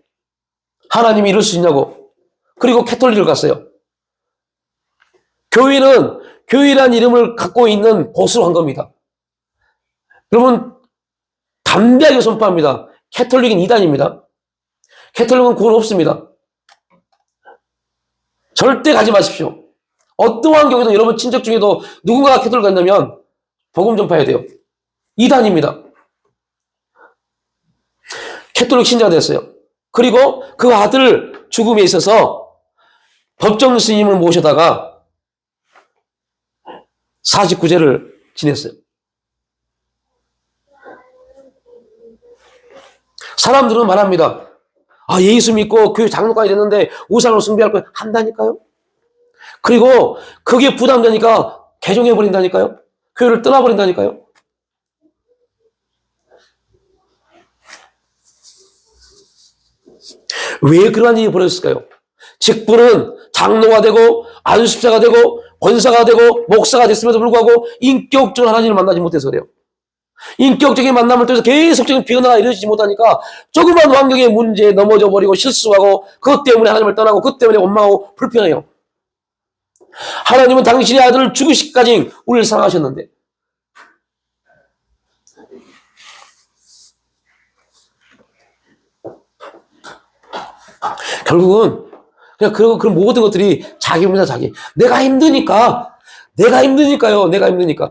하나님이 이럴 수 있냐고. 그리고 캐톨릭을 갔어요. 교회는 교회란 이름을 갖고 있는 보수로 한 겁니다. 여러분, 담대하게 선포합니다. 캐톨릭은 이단입니다. 캐톨릭은 구원 없습니다. 절대 가지 마십시오. 어떠한 경우에도 여러분 친척 중에도 누군가가 캐톨릭 간다면 복음 전파해야 돼요. 이단입니다. 캐톨릭 신자가 됐어요. 그리고 그 아들 죽음에 있어서 법정 스님을 모셔다가 49제를 지냈어요. 사람들은 말합니다. 예수 믿고 교회 장로까지 됐는데 우상을 숭배할 거 한다니까요. 그리고 그게 부담되니까 개종해버린다니까요. 교회를 떠나버린다니까요. 왜 그러한 일이 벌어졌을까요? 직분은 장로가 되고 안수집사가 되고 권사가 되고 목사가 됐음에도 불구하고 인격적으로 하나님을 만나지 못해서 그래요. 인격적인 만남을 통해서 계속적인 변화가 이루어지지 못하니까 조그만 환경의 문제에 넘어져 버리고 실수하고 그것 때문에 하나님을 떠나고 그것 때문에 원망하고 불편해요. 하나님은 당신의 아들을 죽이시기까지 우리를 사랑하셨는데 결국은 그냥 그런 모든 것들이 자기입니다. 자기. 내가 힘드니까요. 내가 힘드니까.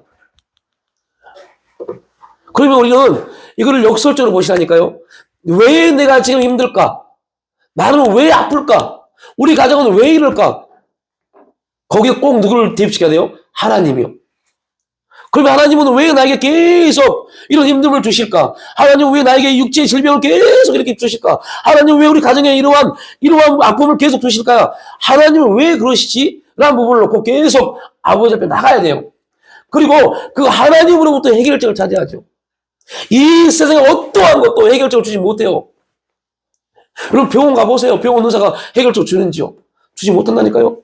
그러면 우리는 이거를 역설적으로 보시라니까요. 왜 내가 지금 힘들까? 나는 왜 아플까? 우리 가정은 왜 이럴까? 거기에 꼭 누구를 대입시켜야 돼요? 하나님이요. 그러면 하나님은 왜 나에게 계속 이런 힘듦을 주실까? 하나님은 왜 나에게 육체의 질병을 계속 이렇게 주실까? 하나님은 왜 우리 가정에 이러한 아픔을 계속 주실까? 하나님은 왜 그러시지? 라는 부분을 놓고 계속 아버지 앞에 나가야 돼요. 그리고 그 하나님으로부터 해결책을 찾아야죠. 이 세상에 어떠한 것도 해결책을 주지 못해요. 여러분 병원 가보세요. 병원 의사가 해결책 주는지요? 주지 못한다니까요.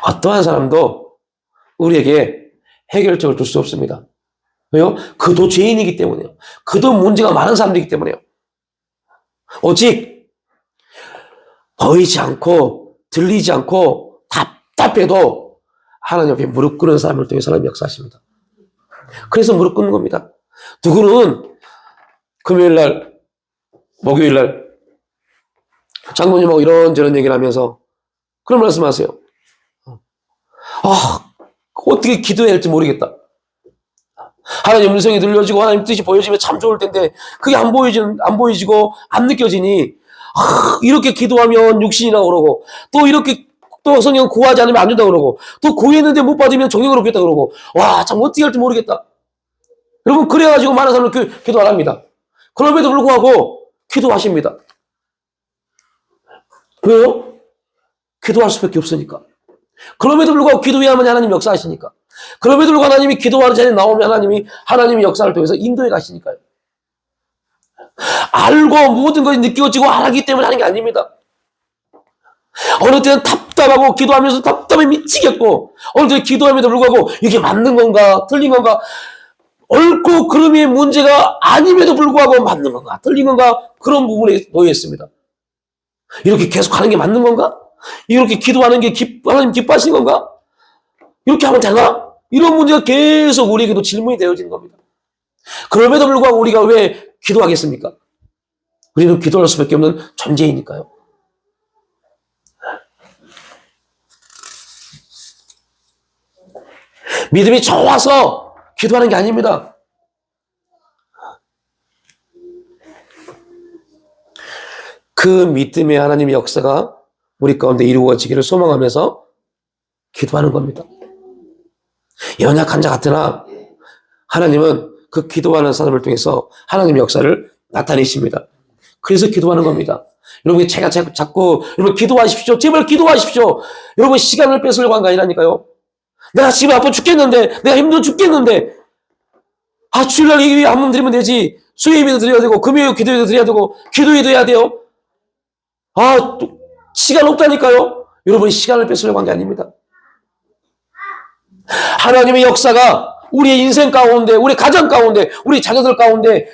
어떠한 사람도 우리에게 해결책을 줄 수 없습니다. 왜요? 그도 죄인이기 때문에요. 그도 문제가 많은 사람이기 때문에요. 오직 보이지 않고 들리지 않고 답답해도 하나님 앞에 무릎 꿇는 사람을 통해 하나님 역사하십니다. 그래서 무릎 꿇는 겁니다. 누구는 금요일날, 목요일날 장모님하고 이런저런 얘기를 하면서 그런 말씀하세요. 어떻게 기도해야 할지 모르겠다. 하나님 음성이 들려지고 하나님 뜻이 보여지면 참 좋을 텐데 그게 안 보여지고 안 느껴지니 이렇게 기도하면 육신이라고 그러고 또 이렇게 또 성령 구하지 않으면 안 준다고 그러고 또 구했는데 못 받으면 종용을 없겠다 그러고 와 참 어떻게 할지 모르겠다. 여러분 그래가지고 많은 사람은 기도 안 합니다. 그럼에도 불구하고 기도하십니다. 왜요? 기도할 수밖에 없으니까. 그럼에도 불구하고 기도해야 하면 하나님 역사하시니까. 그럼에도 불구하고 하나님이 기도하는 자리에 나오면 하나님의 역사를 통해서 인도해 가시니까요. 알고 모든 것이 느껴지고 알았기 때문에 하는 게 아닙니다. 어느 때는 답답하고 기도하면서 답답해 미치겠고 어느 때는 기도함에도 불구하고 이게 맞는 건가 틀린 건가 옳고 그름의 문제가 아님에도 불구하고 맞는 건가 틀린 건가 그런 부분에 놓여 있습니다. 이렇게 계속 하는 게 맞는 건가? 이렇게 기도하는 게 하나님 기뻐하시는 건가? 이렇게 하면 되나? 이런 문제가 계속 우리에게도 질문이 되어지는 겁니다. 그럼에도 불구하고 우리가 왜 기도하겠습니까? 우리는 기도할 수밖에 없는 존재이니까요. 믿음이 좋아서 기도하는 게 아닙니다. 그 믿음의 하나님의 역사가 우리 가운데 이루어지기를 소망하면서 기도하는 겁니다. 연약한 자 같으나 하나님은 그 기도하는 사람을 통해서 하나님의 역사를 나타내십니다. 그래서 기도하는 겁니다. 여러분 제가 자꾸 여러분 기도하십시오. 제발 기도하십시오. 여러분 시간을 뺏으려고 한 거 아니라니까요. 내가 지금 아파 죽겠는데 내가 힘들어 죽겠는데 주일날 예배 한번 드리면 되지. 수요예배도 드려야 되고 금요일 기도회도 드려야 되고 기도회도 해야 돼요. 시간 없다니까요. 여러분 시간을 뺏으려고 한 게 아닙니다. 하나님의 역사가 우리의 인생 가운데 우리 가정 가운데 우리 자녀들 가운데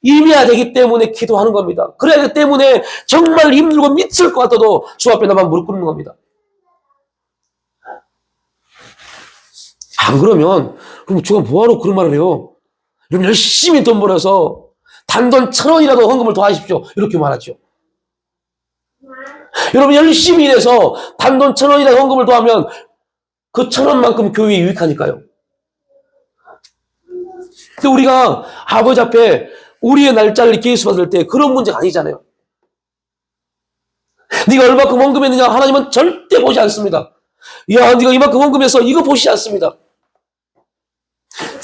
임해야 되기 때문에 기도하는 겁니다. 그래야 되기 때문에 정말 힘들고 미칠 것 같아도 주 앞에 나만 무릎 꿇는 겁니다. 안 그러면 그럼 주가 뭐하러 그런 말을 해요? 여러분 열심히 돈 벌어서 단돈 1,000원이라도 헌금을 더 하십시오. 이렇게 말하죠. 여러분 열심히 일해서 단돈 1,000원이라도 헌금을 더 하면 그 1,000원만큼 교회에 유익하니까요. 근데 우리가 아버지 앞에 우리의 날짜를 계수 받을 때 그런 문제가 아니잖아요. 네가 얼마큼 헌금했느냐 하나님은 절대 보지 않습니다. 야, 네가 이만큼 헌금해서 이거 보시지 않습니다.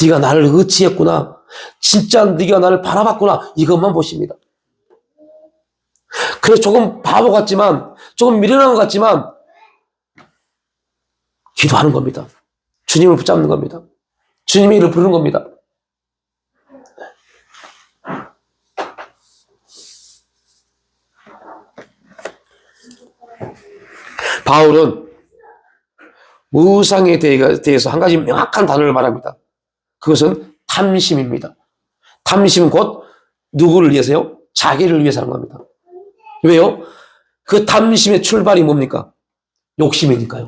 네가 나를 의지했구나. 진짜 네가 나를 바라봤구나. 이것만 보십니다. 그래서 조금 바보 같지만 조금 미련한 것 같지만 기도하는 겁니다. 주님을 붙잡는 겁니다. 주님의 이름을 부르는 겁니다. 바울은 우상에 대해서 한 가지 명확한 단어를 말합니다. 그것은 탐심입니다. 탐심은 곧 누구를 위해서요? 자기를 위해서 하는 겁니다. 왜요? 그 탐심의 출발이 뭡니까? 욕심이니까요.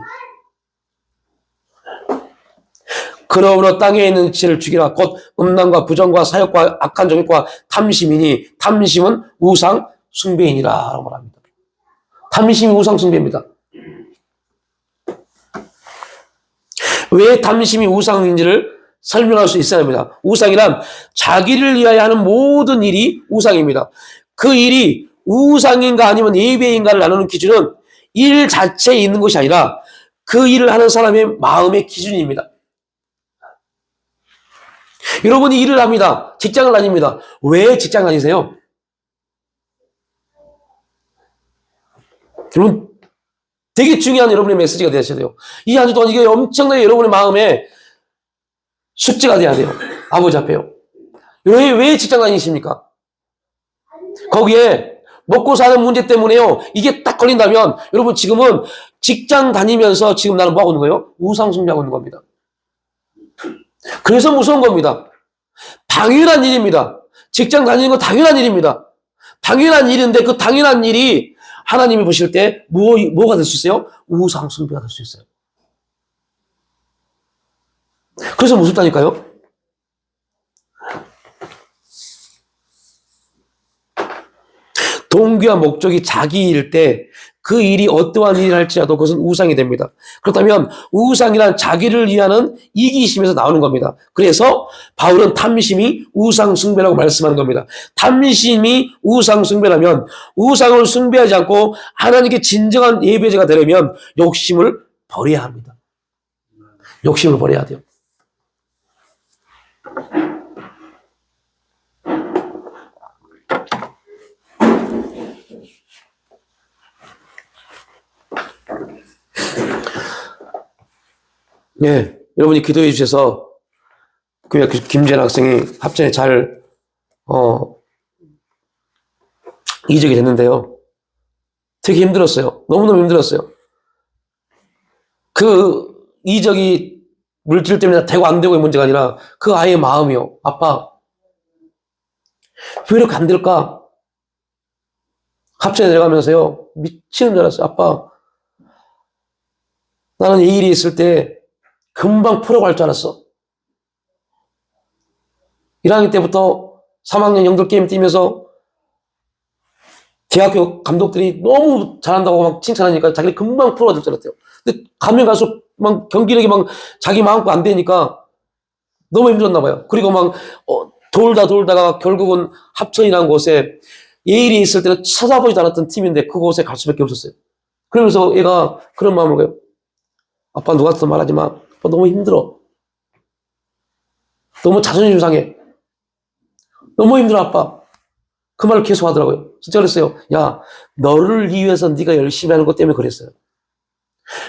그러므로 땅에 있는 지를 죽이라. 곧 음란과 부정과 사욕과 악한 정욕과 탐심이니 탐심은 우상 숭배이니라 라고 말합니다. 탐심이 우상 숭배입니다. 왜 탐심이 우상인지를 설명할 수 있어야 합니다. 우상이란 자기를 위하여 하는 모든 일이 우상입니다. 그 일이 우상인가 아니면 예배인가를 나누는 기준은 일 자체에 있는 것이 아니라 그 일을 하는 사람의 마음의 기준입니다. 여러분이 일을 합니다. 직장을 다닙니다. 왜 직장 다니세요? 여러분, 되게 중요한 여러분의 메시지가 되셔야 돼요. 이 한 주 동안 이게 엄청나게 여러분의 마음에 숙제가 돼야 돼요. 아버지 앞에요. 왜 직장 다니십니까? 거기에 먹고 사는 문제 때문에요. 이게 딱 걸린다면 여러분 지금은 직장 다니면서 지금 나는 뭐 하고 있는 거예요? 우상 숭배하고 있는 겁니다. 그래서 무서운 겁니다. 당연한 일입니다. 직장 다니는 건 당연한 일입니다. 당연한 일인데 그 당연한 일이 하나님이 보실 때 뭐가 될 수 있어요? 우상 숭배가 될 수 있어요. 그래서 무섭다니까요. 동기와 목적이 자기일 때 그 일이 어떠한 일을 할지라도 그것은 우상이 됩니다. 그렇다면 우상이란 자기를 위하는 이기심에서 나오는 겁니다. 그래서 바울은 탐심이 우상 숭배라고 말씀하는 겁니다. 탐심이 우상 숭배라면 우상을 숭배하지 않고 하나님께 진정한 예배자가 되려면 욕심을 버려야 합니다. 욕심을 버려야 돼요. 네, 여러분이 기도해 주셔서 그 김재현 학생이 합전에 잘 이적이 됐는데요. 되게 힘들었어요. 너무너무 힘들었어요. 그 이적이 물질 때문에 되고 안 되고의 문제가 아니라 그 아이의 마음이요. 아빠, 왜 이렇게 안 될까? 합전에 내려가면서요. 미치는 줄 알았어요. 아빠, 나는 이 일이 있을 때 금방 풀어갈 줄 알았어. 1학년 때부터 3학년 영들 게임 뛰면서 대학교 감독들이 너무 잘한다고 막 칭찬하니까 자기를 금방 풀어줄 줄 알았대요. 근데 가면 갈수록 막 경기력이 막 자기 마음껏 안 되니까 너무 힘들었나 봐요. 그리고 막 돌다가 결국은 합천이라는 곳에 예일이 있을 때는 쳐다보지도 않았던 팀인데 그곳에 갈 수밖에 없었어요. 그러면서 얘가 그런 마음을 가요. 아빠 누구한테도 말하지 마. 아빠 너무 힘들어. 너무 자존심 상해. 너무 힘들어 아빠. 그 말을 계속 하더라고요. 진짜 그랬어요. 야, 너를 위해서 네가 열심히 하는 것 때문에 그랬어요.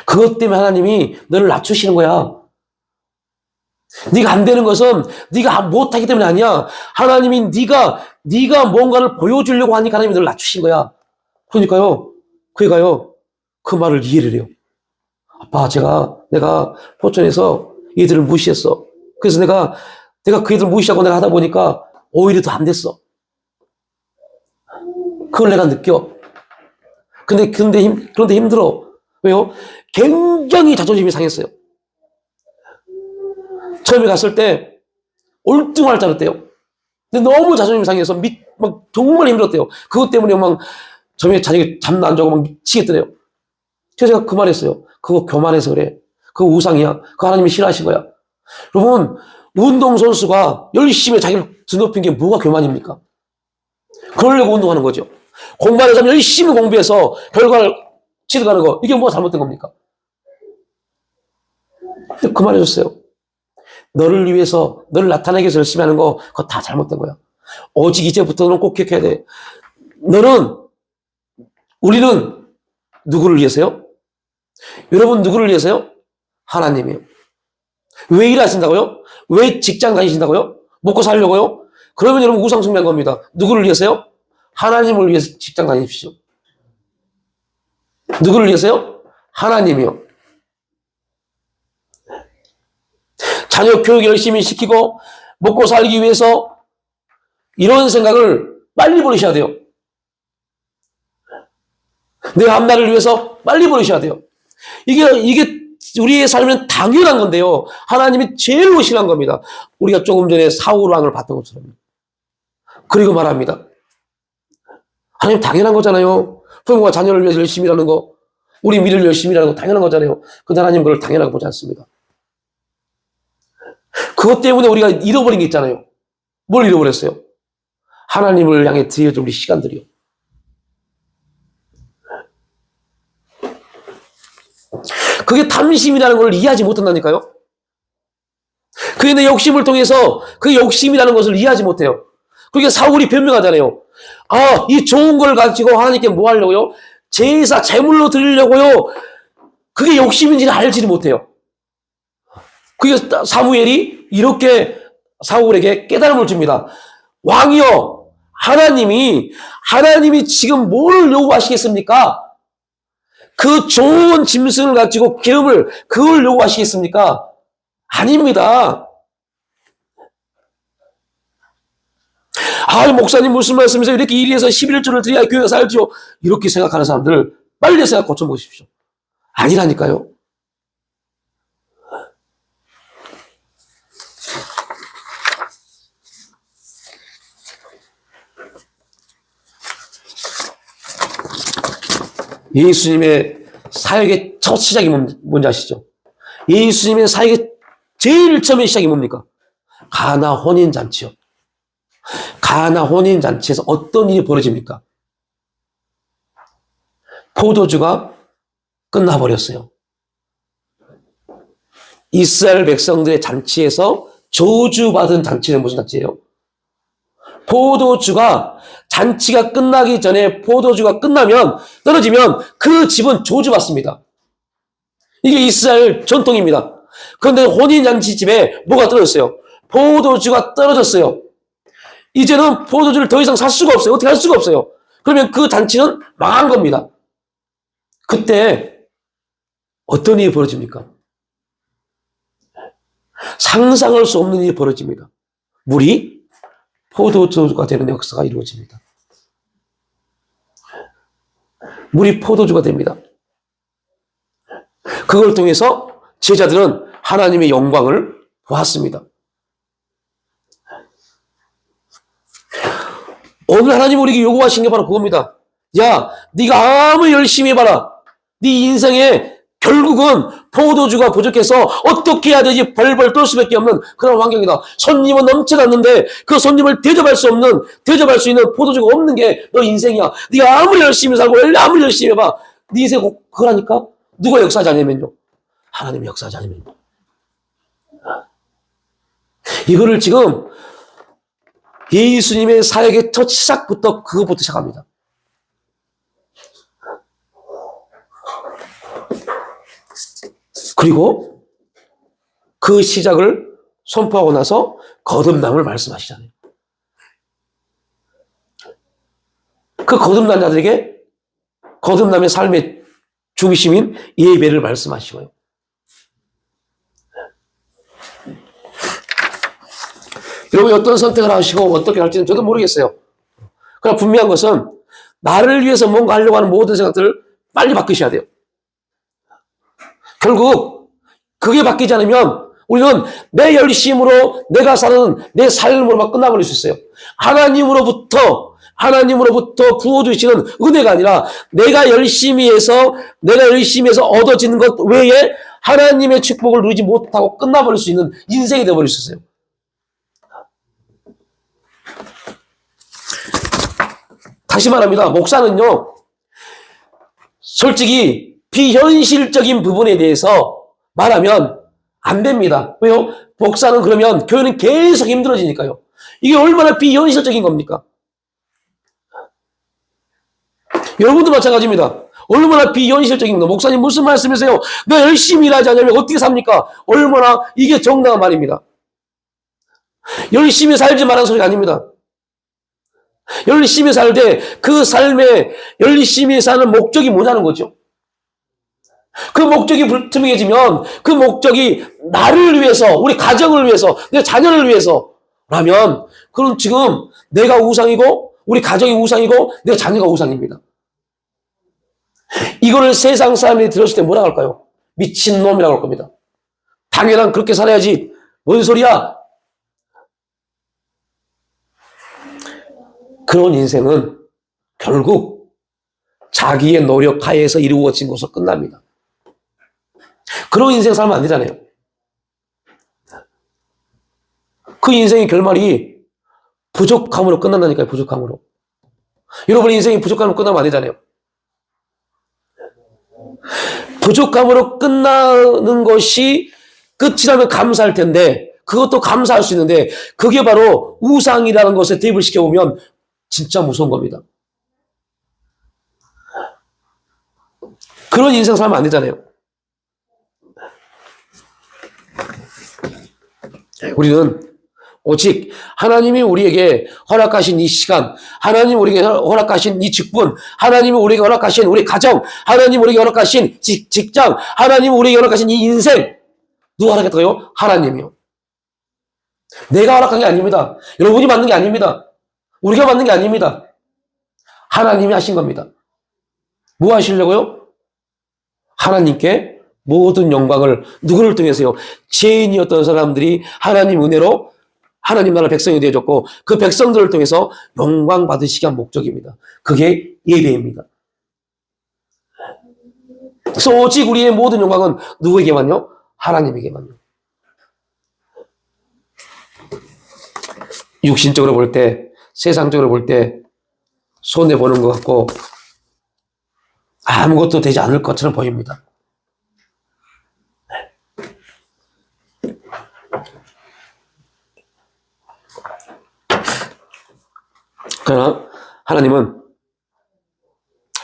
그것 때문에 하나님이 너를 낮추시는 거야. 네가 안 되는 것은 네가 못하기 때문에 아니야. 하나님이 네가 뭔가를 보여주려고 하니까 하나님이 너를 낮추신 거야. 그러니까요. 그애가요. 그 말을 이해를 해요. 아빠, 내가 포천에서 얘들을 무시했어. 그래서 내가 그 애들 무시하고 내가 하다 보니까 오히려 더 안 됐어. 그걸 내가 느껴. 그런데 힘들어. 왜요? 굉장히 자존심이 상했어요. 처음에 갔을 때 올등할 줄 알았대요. 근데 너무 자존심이 상해서 막 정말 힘들었대요. 그것 때문에 막 처음에 자기가 잠도 안 자고 막 미치겠더래요. 그래서 제가 그 말 했어요. 그거 교만해서 그래. 그거 우상이야. 그거 하나님이 싫어하신 거야. 여러분, 운동선수가 열심히 자기를 드높인 게 뭐가 교만입니까? 그러려고 운동하는 거죠. 공부하는 사람 열심히 공부해서 결과를 취득하는 거, 이게 뭐가 잘못된 겁니까? 그 말 해줬어요. 너를 위해서, 너를 나타내기 위해서 열심히 하는 거, 그거 다 잘못된 거야. 오직 이제부터는 꼭 기억해야 돼. 우리는 누구를 위해서요? 여러분 누구를 위해서요? 하나님이요. 왜 일하신다고요? 왜 직장 다니신다고요? 먹고 살려고요? 그러면 여러분 우상 숭배한 겁니다. 누구를 위해서요? 하나님을 위해서 직장 다니십시오. 누구를 위해서요? 하나님이요. 자녀 교육 열심히 시키고 먹고 살기 위해서 이런 생각을 빨리 버리셔야 돼요. 내 앞날을 위해서 빨리 버리셔야 돼요. 이게 우리의 삶은 당연한 건데요. 하나님이 제일로 싫어한 겁니다. 우리가 조금 전에 사울 왕을 봤던 것처럼. 그리고 말합니다. 하나님 당연한 거잖아요. 부모가 자녀를 위해서 열심히 일하는 거, 우리 미래를 열심히 일하는 거 당연한 거잖아요. 근데 하나님 그걸 당연하게 보지 않습니다. 그것 때문에 우리가 잃어버린 게 있잖아요. 뭘 잃어버렸어요? 하나님을 향해 드려줄 우리 시간들이요. 그게 탐심이라는 걸 이해하지 못한다니까요. 그게 내 욕심을 통해서 그 욕심이라는 것을 이해하지 못해요. 그게 사울이 변명하잖아요. 아, 이 좋은 걸 가지고 하나님께 뭐 하려고요? 제사, 제물로 드리려고요. 그게 욕심인지는 알지를 못해요. 그게 사무엘이 이렇게 사울에게 깨달음을 줍니다. 왕이여, 하나님이 지금 뭘 요구하시겠습니까? 그 좋은 짐승을 가지고 기름을 그걸 요구하시겠습니까? 아닙니다. 아, 목사님 무슨 말씀이세요? 이렇게 1위에서 11조를 드려야 교회가 살지요. 이렇게 생각하는 사람들 빨리 생각 고쳐보십시오. 아니라니까요. 예수님의 사역의 첫 시작이 뭔지 아시죠? 예수님의 사역의 제일 처음의 시작이 뭡니까? 가나 혼인잔치요. 가나 혼인잔치에서 어떤 일이 벌어집니까? 포도주가 끝나버렸어요. 이스라엘 백성들의 잔치에서 저주받은 잔치는 무슨 잔치예요? 포도주가 잔치가 끝나기 전에 포도주가 끝나면 떨어지면 그 집은 저주받습니다. 이게 이스라엘 전통입니다. 그런데 혼인잔치 집에 뭐가 떨어졌어요? 포도주가 떨어졌어요. 이제는 포도주를 더 이상 살 수가 없어요. 어떻게 할 수가 없어요. 그러면 그 잔치는 망한 겁니다. 그때 어떤 일이 벌어집니까? 상상할 수 없는 일이 벌어집니다. 물이 포도주가 되는 역사가 이루어집니다. 물이 포도주가 됩니다. 그걸 통해서 제자들은 하나님의 영광을 보았습니다. 오늘 하나님 우리에게 요구하신 게 바로 그겁니다. 야, 네가 아무리 열심히 해봐라. 네 인생에 결국은 포도주가 부족해서 어떻게 해야 되지 벌벌 떨 수밖에 없는 그런 환경이다. 손님은 넘쳐났는데 그 손님을 대접할 수 있는 포도주가 없는 게 너 인생이야. 네가 아무리 열심히 살고 아무리 열심히 해봐. 네 인생 그러니까 누가 역사하지 않으면요. 하나님이 역사하지 않으면요. 이거를 지금 예수님의 사역의 첫 시작부터 그것부터 시작합니다. 그리고 그 시작을 선포하고 나서 거듭남을 말씀하시잖아요. 그 거듭난 자들에게 거듭남의 삶의 중심인 예배를 말씀하시고요. 여러분이 어떤 선택을 하시고 어떻게 할지는 저도 모르겠어요. 그러나 분명한 것은 나를 위해서 뭔가 하려고 하는 모든 생각들을 빨리 바꾸셔야 돼요. 결국 그게 바뀌지 않으면 우리는 내 열심으로 내가 사는 내 삶으로만 끝나버릴 수 있어요. 하나님으로부터 부어주시는 은혜가 아니라 내가 열심히 해서 얻어지는 것 외에 하나님의 축복을 누리지 못하고 끝나버릴 수 있는 인생이 되어버릴 수 있어요. 다시 말합니다. 목사는요, 솔직히 비현실적인 부분에 대해서 말하면 안 됩니다. 왜요? 목사는 그러면 교회는 계속 힘들어지니까요. 이게 얼마나 비현실적인 겁니까? 여러분도 마찬가지입니다. 얼마나 비현실적인 거. 목사님 무슨 말씀이세요? 너 열심히 일하지 않으면 어떻게 삽니까? 얼마나 이게 정당한 말입니다. 열심히 살지 말라는 소리가 아닙니다. 열심히 살 때 그 삶에 열심히 사는 목적이 뭐냐는 거죠. 그 목적이 불투명해지면 그 목적이 나를 위해서, 우리 가정을 위해서, 내 자녀를 위해서라면 그럼 지금 내가 우상이고 우리 가정이 우상이고 내 자녀가 우상입니다. 이거를 세상 사람들이 들었을 때 뭐라고 할까요? 미친놈이라고 할 겁니다. 당연한 그렇게 살아야지. 뭔 소리야? 그런 인생은 결국 자기의 노력 하에서 이루어진 것으로 끝납니다. 그런 인생 살면 안 되잖아요. 그 인생의 결말이 부족함으로 끝난다니까요. 부족함으로. 여러분 인생이 부족함으로 끝나면 안 되잖아요. 부족함으로 끝나는 것이 끝이라면 감사할 텐데 그것도 감사할 수 있는데 그게 바로 우상이라는 것에 대입을 시켜보면 진짜 무서운 겁니다. 그런 인생 살면 안 되잖아요. 우리는 오직 하나님이 우리에게 허락하신 이 시간, 하나님이 우리에게 허락하신 이 직분, 하나님이 우리에게 허락하신 우리 가정, 하나님이 우리에게 허락하신 직장, 하나님이 우리에게 허락하신 이 인생, 누가 허락했다고요? 하나님이요. 내가 허락한 게 아닙니다. 여러분이 만든 게 아닙니다. 우리가 만든 게 아닙니다. 하나님이 하신 겁니다. 뭐 하시려고요? 하나님께 모든 영광을 누구를 통해서요? 죄인이었던 사람들이 하나님 은혜로 하나님 나라 백성이 되어졌고 그 백성들을 통해서 영광 받으시기 위한 목적입니다. 그게 예배입니다. 그래서 오직 우리의 모든 영광은 누구에게만요? 하나님에게만요. 육신적으로 볼 때, 세상적으로 볼 때 손해보는 것 같고 아무것도 되지 않을 것처럼 보입니다. 그러나 하나님은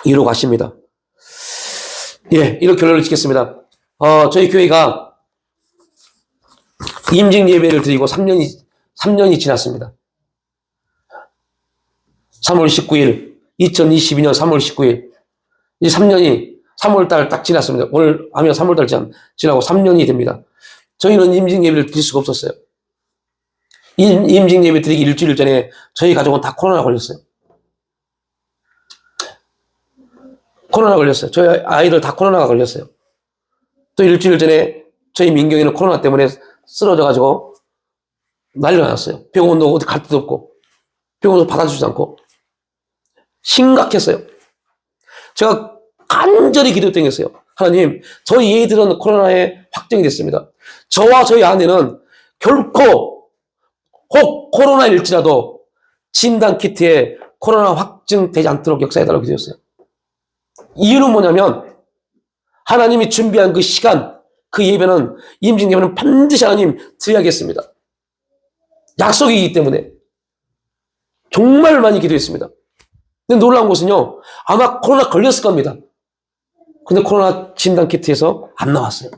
이루어 가십니다. 예, 이렇게 결론을 짓겠습니다. 저희 교회가 임직 예배를 드리고 3년이 지났습니다. 3월 19일, 2022년 3월 19일, 이 3년이 3월달 딱 지났습니다. 오늘 하면 3월달 지나고 3년이 됩니다. 저희는 임직 예배를 드릴 수가 없었어요. 임직 예배 드리기 일주일 전에 저희 가족은 다 코로나 걸렸어요. 코로나 걸렸어요. 저희 아이들 다 코로나가 걸렸어요. 또 일주일 전에 저희 민경이는 코로나 때문에 쓰러져가지고 난리가 났어요. 병원도 어디 갈 데도 없고 병원도 받아주지 않고 심각했어요. 제가 간절히 기도했어요. 하나님, 저희 애들은 코로나에 확정이 됐습니다. 저와 저희 아내는 결코 혹 코로나일지라도 진단키트에 코로나 확증되지 않도록 역사해달라고 기도했어요. 이유는 뭐냐면 하나님이 준비한 그 시간, 그 예배는 임직 예배는 반드시 하나님 드려야겠습니다. 약속이기 때문에 정말 많이 기도했습니다. 근데 놀라운 것은요, 아마 코로나 걸렸을 겁니다. 근데 코로나 진단키트에서 안 나왔어요.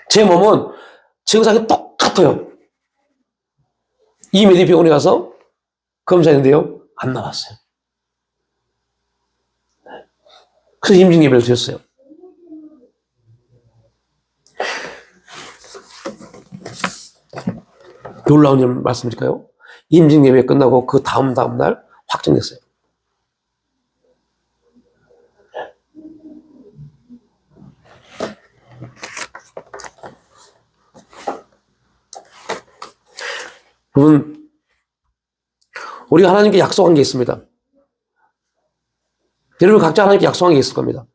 제 몸은 증상이 똑같아요. 이메디 병원에 가서 검사했는데요, 안 나왔어요. 그래서 임직 예배를 드렸어요. 놀라운 말씀드릴까요? 임직 예배 끝나고 그 다음 날 확정됐어요. 여러분, 우리가 하나님께 약속한 게 있습니다. 여러분 각자 하나님께 약속한 게 있을 겁니다.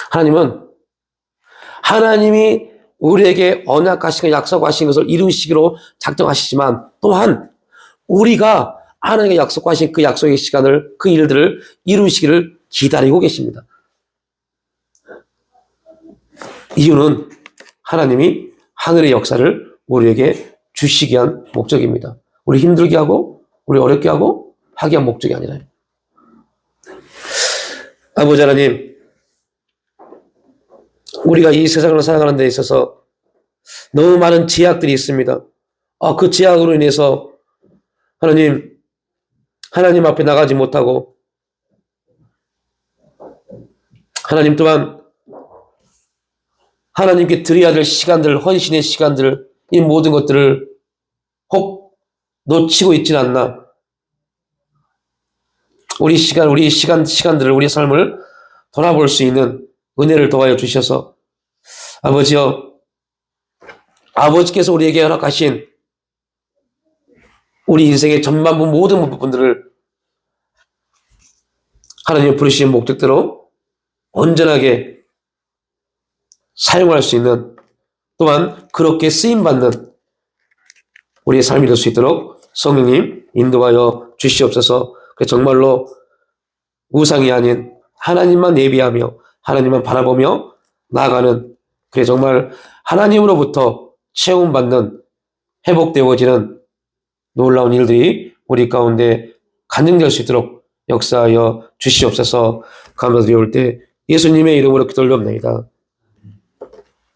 하나님은 하나님이 우리에게 언약하신 약속하신 것을 이루시기로 작정하시지만 또한 우리가 하나님께 약속하신 그 약속의 시간을, 그 일들을 이루시기를 기다리고 계십니다. 이유는 하나님이 하늘의 역사를 우리에게 주시기 위한 목적입니다. 우리 힘들게 하고 우리 어렵게 하고 하기 위한 목적이 아니라요. 아버지 하나님, 우리가 이 세상을 살아가는 데 있어서 너무 많은 제약들이 있습니다. 그 제약으로 인해서 하나님 앞에 나가지 못하고 하나님 또한 하나님께 드려야 될 시간들, 헌신의 시간들, 이 모든 것들을 혹 놓치고 있진 않나. 우리 시간들을, 우리 삶을 돌아볼 수 있는 은혜를 도와여 주셔서 아버지여, 아버지께서 우리에게 허락하신 우리 인생의 전반부 모든 부분들을 하나님 부르신 목적대로 온전하게 사용할 수 있는, 또한 그렇게 쓰임받는 우리의 삶이 될 수 있도록 성령님 인도하여 주시옵소서. 정말로 우상이 아닌 하나님만 예비하며 하나님만 바라보며 나아가는, 그래 정말 하나님으로부터 체험받는, 회복되어지는 놀라운 일들이 우리 가운데 간증될 수 있도록 역사하여 주시옵소서. 감사드리올 때 예수님의 이름으로 기도를 올려옵나이다.